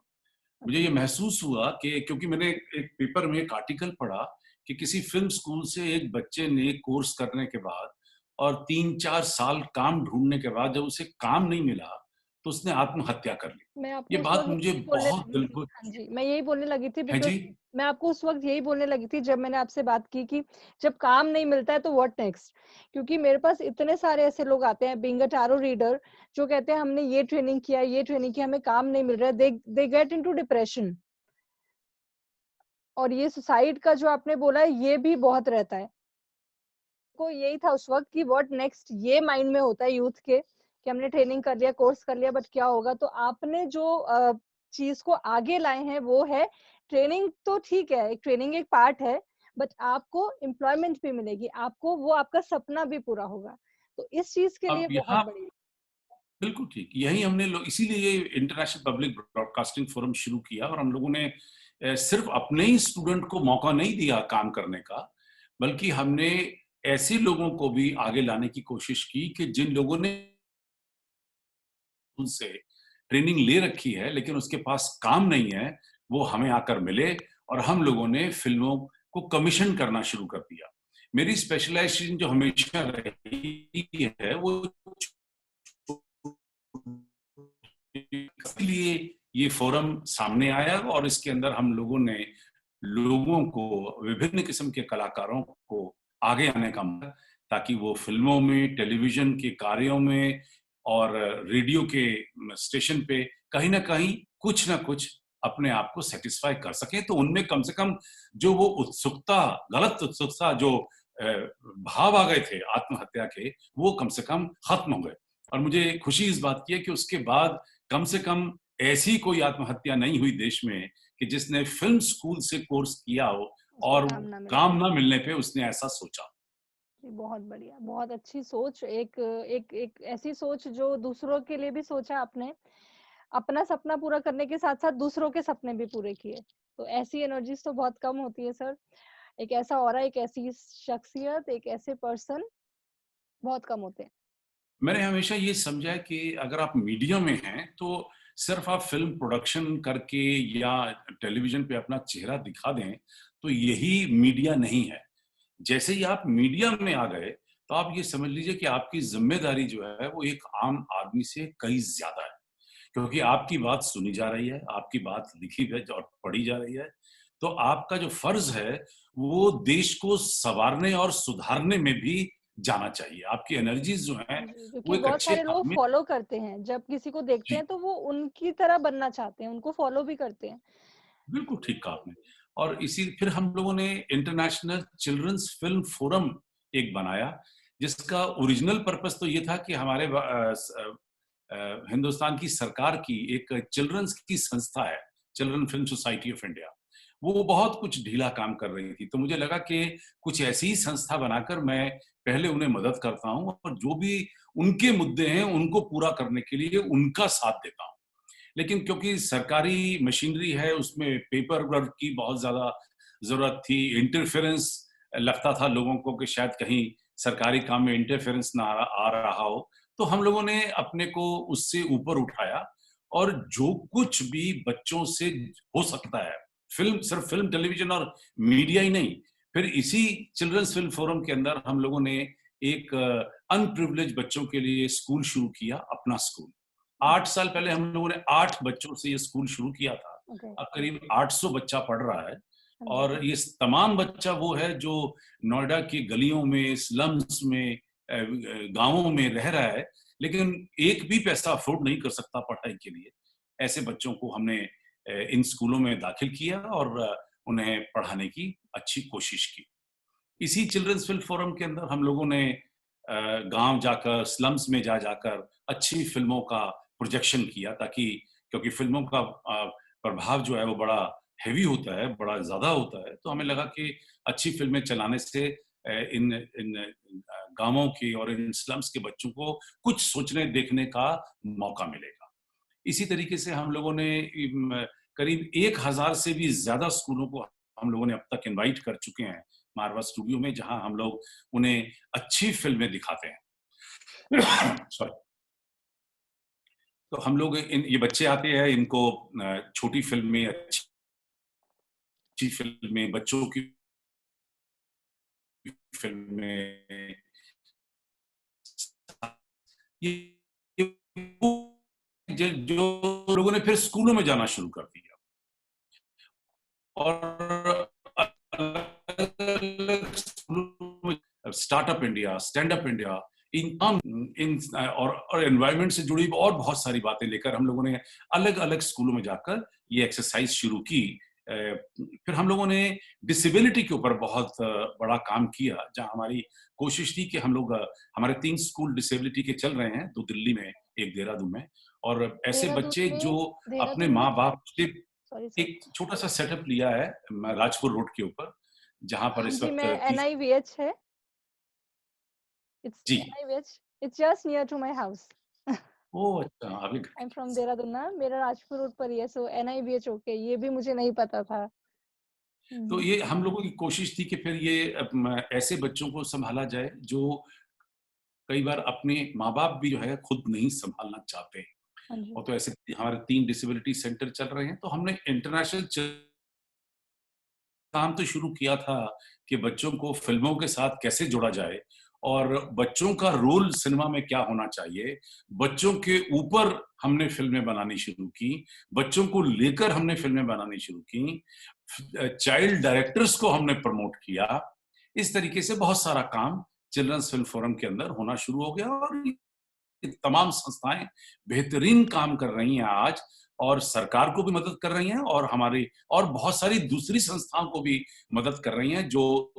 [SPEAKER 2] मुझे
[SPEAKER 1] ओके।
[SPEAKER 2] ये महसूस हुआ कि क्योंकि मैंने एक पेपर में एक आर्टिकल पढ़ा कि किसी फिल्म स्कूल से एक बच्चे ने कोर्स करने के बाद और 3-4 साल काम ढूँढने के बाद जब उसे काम नहीं मिला, तो उसने आत्महत्या कर ली।
[SPEAKER 1] मैं
[SPEAKER 2] ये
[SPEAKER 1] आपको उस
[SPEAKER 2] बात
[SPEAKER 1] वक़्त
[SPEAKER 2] मुझे
[SPEAKER 1] यही बोलने
[SPEAKER 2] बहुत
[SPEAKER 1] लगी
[SPEAKER 2] दिल
[SPEAKER 1] थी।
[SPEAKER 2] को
[SPEAKER 1] हाँ जी, मैं यही बोलने लगी थी
[SPEAKER 2] है
[SPEAKER 1] बिकॉज़
[SPEAKER 2] जी,
[SPEAKER 1] मैं आपको उस वक़्त यही बोलने लगी थी जब मैंने आपसे बात की कि जब काम नहीं मिलता है तो व्हाट नेक्स्ट? क्योंकि मेरे पास इतने सारे ऐसे लोग आते हैं बीइंग अ टैरो रीडर जो कहते हैं हमने ये ट्रेनिंग किया, हमें काम नहीं मिल रहा है, दे गेट इंटू डिप्रेशन। और ये सुसाइड का जो आपने बोला है ये भी बहुत रहता है। को यही था उस वक़्त कि व्हाट नेक्स्ट, ये माइंड में होता है यूथ के कि हमने ट्रेनिंग कर लिया, कोर्स कर लिया, बट क्या होगा? तो आपने जो चीज़ को आगे लाए हैं वो है ट्रेनिंग। तो ठीक है, एक ट्रेनिंग एक पार्ट है, बट आपको एम्प्लॉयमेंट भी मिलेगी, आपको वो आपका सपना भी पूरा होगा। तो इस चीज़ के
[SPEAKER 2] अब
[SPEAKER 1] लिए बहुत
[SPEAKER 2] यहाँ
[SPEAKER 1] बढ़िया।
[SPEAKER 2] बिल्कुल ठीक। यही हमने इसीलिए ये इंटरनेशनल पब्लिक ब्रॉडकास्टिंग फोरम शुरू किया और हम लोगों ने सिर्फ अपने ही स्टूडेंट को मौका नहीं दिया काम करने का, बल्कि हमने ऐसे लोगों को भी आगे लाने की कोशिश की कि जिन लोगों ने उनसे ट्रेनिंग ले रखी है लेकिन उसके पास काम नहीं है, वो हमें आकर मिले और हम लोगों ने फिल्मों को कमीशन करना शुरू कर दिया। मेरी स्पेशलाइजेशन जो हमेशा रही है वो इसलिए ये फोरम सामने आया और इसके अंदर हम लोगों ने लोगों को, विभिन्न किस्म के कलाकारों को आगे आने का मौका, ताकि वो फिल्मों में, टेलीविजन के कार्यों में और रेडियो के स्टेशन पे कहीं ना कहीं कुछ ना कुछ अपने आप को सेटिस्फाई कर सके। तो उनमें कम से कम जो वो उत्सुकता, गलत उत्सुकता, जो भाव आ गए थे आत्महत्या के, वो कम से कम खत्म हो गए। और मुझे खुशी इस बात की है कि उसके बाद कम से कम ऐसी कोई आत्महत्या नहीं हुई देश में कि जिसने फिल्म स्कूल से कोर्स किया हो
[SPEAKER 1] उसको
[SPEAKER 2] और
[SPEAKER 1] काम ना मिले।
[SPEAKER 2] काम ना मिलने पे उसने ऐसा सोचा।
[SPEAKER 1] जी, बहुत बढ़िया, बहुत अच्छी सोच। एक एक एक ऐसी सोच जो दूसरों के लिए भी सोचा आपने। अपना सपना पूरा करने के साथ-साथ दूसरों के सपने भी पूरे किए। तो ऐसी एनर्जीज़ तो बहुत कम होती है सर। एक ऐसा ऑरा, एक ऐसी शख्सियत, एक ऐसे पर्सन बहुत कम होते हैं।
[SPEAKER 2] मैंने हमेशा ये समझा है कि अगर आप मीडिया में हैं तो सिर्फ आप फिल्म प्रोडक्शन करके या टेलीविजन पे अपना चेहरा दिखा दें तो यही मीडिया नहीं है। जैसे ही आप मीडिया में आ गए तो आप ये समझ लीजिए कि आपकी जिम्मेदारी जो है वो एक आम आदमी से कहीं ज्यादा है, क्योंकि आपकी बात सुनी जा रही है, आपकी बात लिखी और पढ़ी जा रही है। तो आपका जो फर्ज है वो देश को संवारने और सुधारने में भी जाना चाहिए। आपकी एनर्जीज जो हैं
[SPEAKER 1] जी, क्योंकि
[SPEAKER 2] वो एक
[SPEAKER 1] बहुत
[SPEAKER 2] अच्छे
[SPEAKER 1] सारे लोग
[SPEAKER 2] काम में।
[SPEAKER 1] फॉलो करते हैं। जब किसी को देखते
[SPEAKER 2] जी,
[SPEAKER 1] हैं तो वो उनकी तरह बनना चाहते हैं, उनको फॉलो भी करते हैं।
[SPEAKER 2] बिल्कुल ठीक कहा आपने। और इसी फिर हम लोगों ने इंटरनेशनल चिल्ड्रंस फिल्म फोरम एक बनाया जिसका ओरिजिनल पर्पस तो ये था कि हमारे हिंदुस्तान की सरकार की एक चिल्ड्रंस की संस्था है, children film society of India, वो बहुत कुछ ढीला काम कर रही थी। तो मुझे लगा कि कुछ ऐसी ही संस्था बनाकर मैं पहले उन्हें मदद करता हूँ और जो भी उनके मुद्दे हैं उनको पूरा करने के लिए उनका साथ देता हूँ। लेकिन क्योंकि सरकारी मशीनरी है, उसमें पेपर वर्क की बहुत ज़्यादा ज़रूरत थी, इंटरफेरेंस लगता था लोगों को कि शायद कहीं सरकारी काम में इंटरफेरेंस ना आ रहा हो, तो हम लोगों ने अपने को उससे ऊपर उठाया और जो कुछ भी बच्चों से हो सकता है, सिर्फ फ़िल्म, टेलीविज़न और मीडिया ही नहीं, फिर इसी चिल्ड्रंस फ़िल्म फोरम के अंदर हम लोगों ने एक अनप्रिविलेज्ड बच्चों के लिए स्कूल शुरू किया, अपना स्कूल। 8 साल पहले हम लोगों ने 8 बच्चों से ये स्कूल शुरू किया था।
[SPEAKER 1] ओके।
[SPEAKER 2] अब करीब 800 बच्चा पढ़ रहा है
[SPEAKER 1] हाँ जी।
[SPEAKER 2] और ये तमाम बच्चा वो है जो नोएडा की गलियों में, स्लम्स में, गाँवों में रह रहा है, लेकिन एक भी पैसा अफ़ोर्ड नहीं कर सकता पढ़ाई के लिए। ऐसे बच्चों को हमने इन स्कूलों में दाखिल किया और उन्हें पढ़ाने की अच्छी कोशिश की। इसी चिल्ड्रंस फिल्म फोरम के अंदर हम लोगों ने गाँव जाकर, स्लम्स में जा जाकर अच्छी फ़िल्मों का प्रोजेक्शन किया, ताकि क्योंकि फ़िल्मों का प्रभाव जो है वो बड़ा हेवी होता है, बड़ा ज़्यादा होता है, तो हमें लगा कि अच्छी फ़िल्में चलाने से इन इन गाँवों के और इन स्लम्स के बच्चों को कुछ सोचने देखने का मौका मिलेगा। इसी तरीके से हम लोगों ने करीब 1000 से भी ज़्यादा स्कूलों को हम लोगों ने अब तक इनवाइट कर चुके हैं मारवा स्टूडियो में, जहां हम लोग उन्हें अच्छी फिल्में दिखाते हैं। सॉरी। तो हम लोग ये बच्चे आते हैं, इनको छोटी फिल्में, अच्छी फिल्में, बच्चों की फिल्में, ये जो लोगों ने फिर स्कूलों में जाना शुरू कर दिया और अलग-अलग स्कूलों में startup India, stand up India, इन और एनवायरनमेंट से जुड़ी और बहुत सारी बातें लेकर हम लोगों ने अलग-अलग स्कूलों में जाकर ये एक्सरसाइज शुरू की। फिर हम लोगों ने डिसेबिलिटी के ऊपर बहुत बड़ा काम किया, जहाँ हमारी कोशिश थी कि हम लोग हमारे 3 स्कूल डिसेबिलिटी के चल रहे हैं, 2 दिल्ली में, 1 देहरादून में, और ऐसे बच्चे जो अपने
[SPEAKER 1] देहरादून में
[SPEAKER 2] माँ-बाप से
[SPEAKER 1] सॉरी सर।
[SPEAKER 2] एक छोटा-सा सेटअप लिया है राजपुर रोड के ऊपर, जहाँ पर
[SPEAKER 1] हाँ
[SPEAKER 2] इस
[SPEAKER 1] जी,
[SPEAKER 2] वक़्त
[SPEAKER 1] मैं
[SPEAKER 2] 30।
[SPEAKER 1] NIVH है। इट्स
[SPEAKER 2] जी।
[SPEAKER 1] NIVH। It's just near to my house.
[SPEAKER 2] Oh! अच्छा, आपके घर
[SPEAKER 1] आई एम
[SPEAKER 2] के
[SPEAKER 1] फ्रॉम
[SPEAKER 2] पास।
[SPEAKER 1] देहरादून ना, मेरा राजपुर रोड पर ही है, सो NIVH ओके, ये भी मुझे नहीं पता था।
[SPEAKER 2] तो
[SPEAKER 1] हुँ।
[SPEAKER 2] ये हम लोगों की कोशिश थी कि फिर ये ऐसे बच्चों को सँभाला जाए, जो कई बार अपने माँ-बाप भी जो है खुद नहीं सँभालना चाहते हैं।
[SPEAKER 1] हाँ जी।
[SPEAKER 2] और तो ऐसे हमारे 3 डिसेबिलिटी सेंटर चल रहे हैं, तो हमने इंटरनेशनल काम तो शुरू किया था कि बच्चों को फ़िल्मों के साथ कैसे जोड़ा जाए और बच्चों का रोल सिनेमा में क्या होना चाहिए। बच्चों के ऊपर हमने फ़िल्में बनानी शुरू की, बच्चों को लेकर हमने फ़िल्में बनानी शुरू की, चाइल्ड डायरेक्टर्स को हमने प्रमोट किया। इस तरीके से बहुत सारा काम चिल्ड्रंस फ़िल्म फोरम के अंदर होना शुरू हो गया और तमाम संस्थाएँ बेहतरीन काम कर रही हैं आज, और सरकार को भी मदद कर रही हैं और हमारी और बहुत सारी दूसरी संस्थाओं को भी मदद कर रही हैं, जो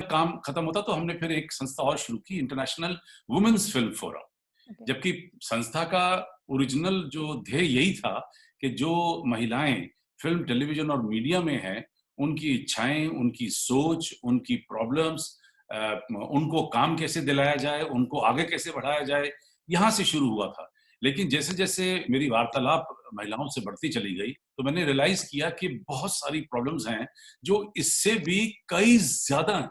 [SPEAKER 2] काम खत्म होता तो हमने फिर एक संस्था और शुरू की, international women's film forum.
[SPEAKER 1] Okay.
[SPEAKER 2] जबकि संस्था का ओरिजिनल जो ध्येय यही था कि जो महिलाएं फिल्म, टेलीविजन और मीडिया में हैं, उनकी इच्छाएं, उनकी सोच, उनकी प्रॉब्लम्स, उनको काम कैसे दिलाया जाए, उनको आगे कैसे बढ़ाया जाए, यहाँ से शुरू हुआ था। लेकिन जैसे-जैसे मेरी वार्तालाप महिलाओं से बढ़ती चली गई, तो मैंने रियलाइज़ किया कि बहुत सारी प्रॉब्लम्स हैं, जो इससे भी कई ज़्यादा हैं।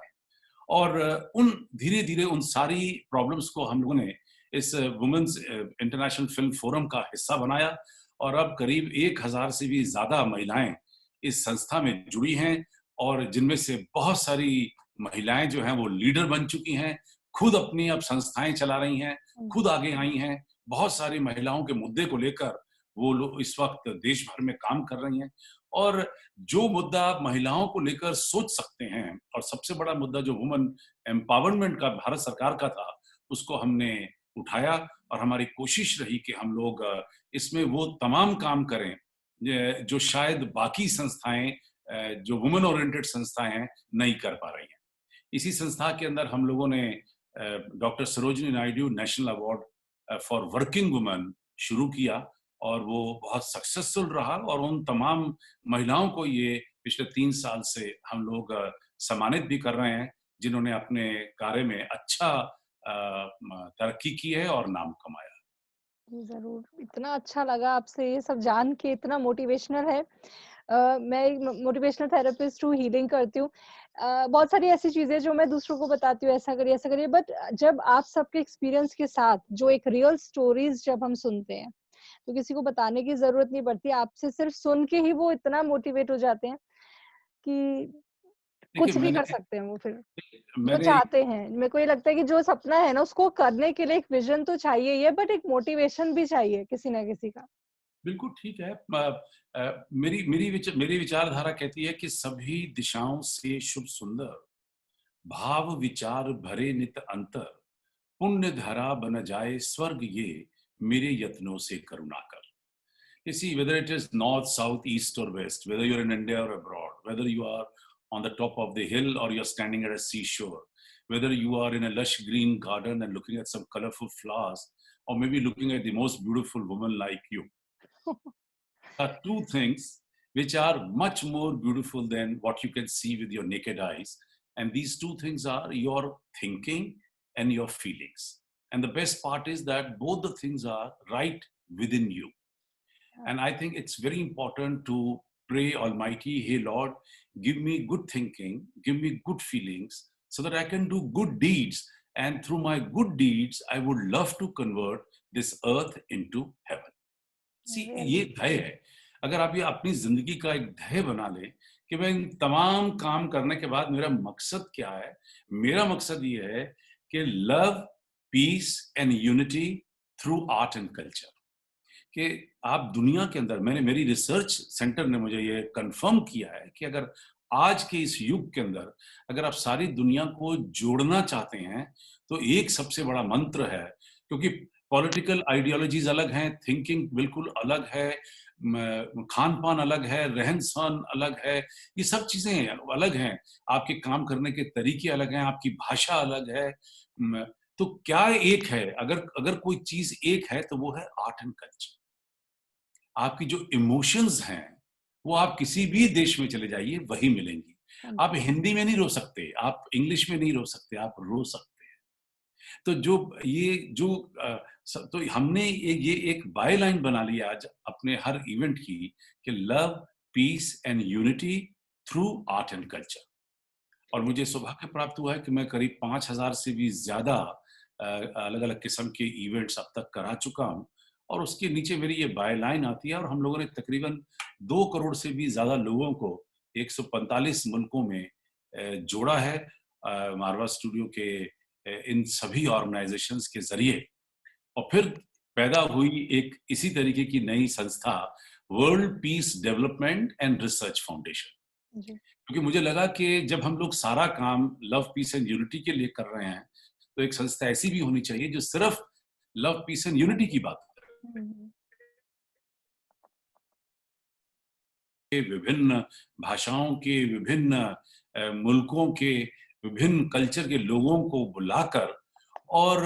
[SPEAKER 2] और उन धीरे-धीरे उन सारी प्रॉब्लम्स को हम लोगों ने इस वुमेन्स इंटरनेशनल फिल्म फोरम का हिस्सा बनाया और अब करीब 1000 से भी ज़्यादा महिलाएँ इस संस्था में जुड़ी हैं और जिनमें से बहुत सारी महिलाएँ जो हैं वो लीडर बन चुकी हैं, खुद अपनी अब संस्थाएँ चला रही हैं,
[SPEAKER 1] हाँ
[SPEAKER 2] खुद
[SPEAKER 1] जी।
[SPEAKER 2] आगे आई हैं, बहुत सारी महिलाओं के मुद्दे को लेकर वो लोग इस वक़्त देश भर में काम कर रही हैं और जो मुद्दा आप महिलाओं को लेकर सोच सकते हैं और सबसे बड़ा मुद्दा जो वुमेन एम्पावरमेंट का भारत सरकार का था, उसको हमने उठाया और हमारी कोशिश रही कि हम लोग इसमें वो तमाम काम करें जो शायद बाकी संस्थाएं, जो वुमेन ओरिएंटेड संस्थाएं हैं, नहीं कर पा रही हैं। इसी संस्था के अंदर हम लोगों ने doctor Sarojini Naidu national award for working women शुरू किया और वो बहुत सक्सेसफुल रहा और उन तमाम महिलाओं को ये पिछले 3 साल से हम लोग सम्मानित भी कर रहे हैं जिन्होंने अपने कार्य में अच्छा तरक्की की है और नाम कमाया।
[SPEAKER 1] जी, ज़रूर। इतना अच्छा लगा आपसे ये सब जान के, इतना मोटिवेशनल है। मैं एक मोटिवेशनल थेरेपिस्ट हूँ, हीलिंग करती हूँ। बहुत सारी ऐसी चीज़ें जो मैं दूसरों को बताती हूँ, ऐसा करिए, बट जब आप सबके एक्सपीरियंस के साथ जो एक रियल स्टोरीज़ जब हम सुनते हैं, तो किसी को बताने की ज़रूरत नहीं पड़ती। आपसे सिर्फ सुन के ही वो इतना मोटिवेट हो जाते हैं कि
[SPEAKER 2] देखिए
[SPEAKER 1] कुछ भी
[SPEAKER 2] मैंने
[SPEAKER 1] कर सकते हैं वो फिर। जो
[SPEAKER 2] मैंने
[SPEAKER 1] चाहते हैं, मेरे को ये लगता है कि जो सपना है ना, उसको करने के लिए एक विज़न तो चाहिए ही है, बट एक मोटिवेशन भी चाहिए किसी न किसी का।
[SPEAKER 2] बिल्कुल ठीक है। मेरी विचारधारा कहती है कि सभी दिशाओं से शुभ सुंदर भाव विचार भरे नित अंतर पुण्य धरा बन जाए स्वर्ग ये मेरे यत्नों से करुणा कर। You see, whether it is north, south, east, or west, whether you're in India or abroad, whether you are on the top of the hill or you're standing at a seashore, whether you are in a lush green garden and looking at some colorful flowers, or maybe looking at the most beautiful woman like you, are two things which are much more beautiful than what you can see with your naked eyes. And these two things are your thinking and your feelings. And the best part is that both the things are right within you. And I think it's very important to pray Almighty, hey Lord, give me good thinking, give me good feelings so that I can do good deeds. And through my good deeds, I would love to convert this earth into heaven. सी ये
[SPEAKER 1] really.
[SPEAKER 2] ध्येय है। अगर आप ये अपनी जिंदगी का एक ध्येय बना लें कि मैं इन तमाम काम करने के बाद मेरा मकसद क्या है, मेरा मकसद ये है कि love, peace and unity through art and culture. कि आप दुनिया के अंदर, मैंने मेरी रिसर्च सेंटर ने मुझे ये कंफर्म किया है कि अगर आज के इस युग के अंदर अगर आप सारी दुनिया को जोड़ना चाहते हैं तो एक सबसे बड़ा मंत्र है, क्योंकि पॉलिटिकल आइडियोलॉजीज अलग हैं, थिंकिंग बिल्कुल अलग है, खान पान अलग है, रहन सहन अलग है, ये सब चीजें अलग हैं, आपके काम करने के तरीके अलग हैं, आपकी भाषा अलग है। तो क्या एक है? अगर अगर कोई चीज एक है तो वो है आर्ट एंड कल्चर। आपकी जो इमोशंस हैं वो आप किसी भी देश में चले जाइए वही मिलेंगी।
[SPEAKER 1] हाँ
[SPEAKER 2] आप
[SPEAKER 1] जी।
[SPEAKER 2] हिंदी में नहीं रो सकते, आप इंग्लिश में नहीं रो सकते, आप रो सकते हैं। तो जो ये जो तो हमने ये एक बाय लाइन बना लिया आज अपने हर इवेंट की कि love, peace and unity through art and culture. और मुझे सौभाग्य प्राप्त हुआ है कि मैं करीब 5,000 से भी ज्यादा अलग अलग किस्म के इवेंट्स अब तक करा चुका हूँ और उसके नीचे मेरी ये बाय लाइन आती है और हम लोगों ने तकरीबन 2 करोड़ से भी ज्यादा लोगों को 145 मुल्कों में जोड़ा है मारवा स्टूडियो के इन सभी ऑर्गेनाइजेशंस के जरिए। और फिर पैदा हुई एक इसी तरीके की नई संस्था, world peace development and research foundation.
[SPEAKER 1] जी।
[SPEAKER 2] क्योंकि मुझे लगा कि जब हम लोग सारा काम लव, पीस एंड यूनिटी के लिए कर रहे हैं तो एक संस्था ऐसी भी होनी चाहिए जो सिर्फ लव, पीस एंड यूनिटी की बात
[SPEAKER 1] हुँ,
[SPEAKER 2] करे, विभिन्न भाषाओं के, विभिन्न मुल्कों के, विभिन्न कल्चर के लोगों को बुलाकर और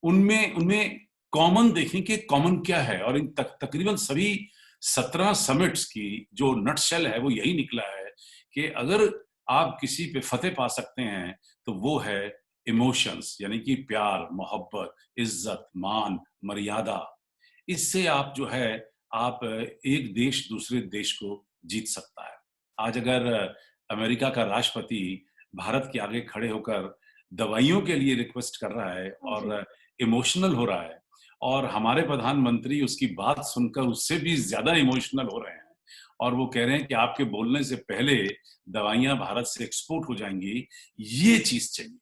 [SPEAKER 2] उनमें उनमें कॉमन देखें कि कॉमन क्या है। और इन तकरीबन सभी 17 समिट्स की जो नटशेल है वो यही निकला है कि अगर आप किसी पे फतेह पा सकते हैं तो वो है इमोशंस, यानी कि प्यार, मोहब्बत, इज्जत, मान, मर्यादा। इससे आप जो है आप एक देश दूसरे देश को जीत सकता है। आज अगर अमेरिका का राष्ट्रपति भारत के आगे खड़े होकर दवाइयों के लिए रिक्वेस्ट कर रहा है
[SPEAKER 1] जी।
[SPEAKER 2] और इमोशनल हो रहा है और हमारे प्रधानमंत्री उसकी बात सुनकर उससे भी ज्यादा इमोशनल हो रहे हैं और वो कह रहे हैं कि आपके बोलने से पहले दवाइयां भारत से एक्सपोर्ट हो जाएंगी, ये चीज चाहिए।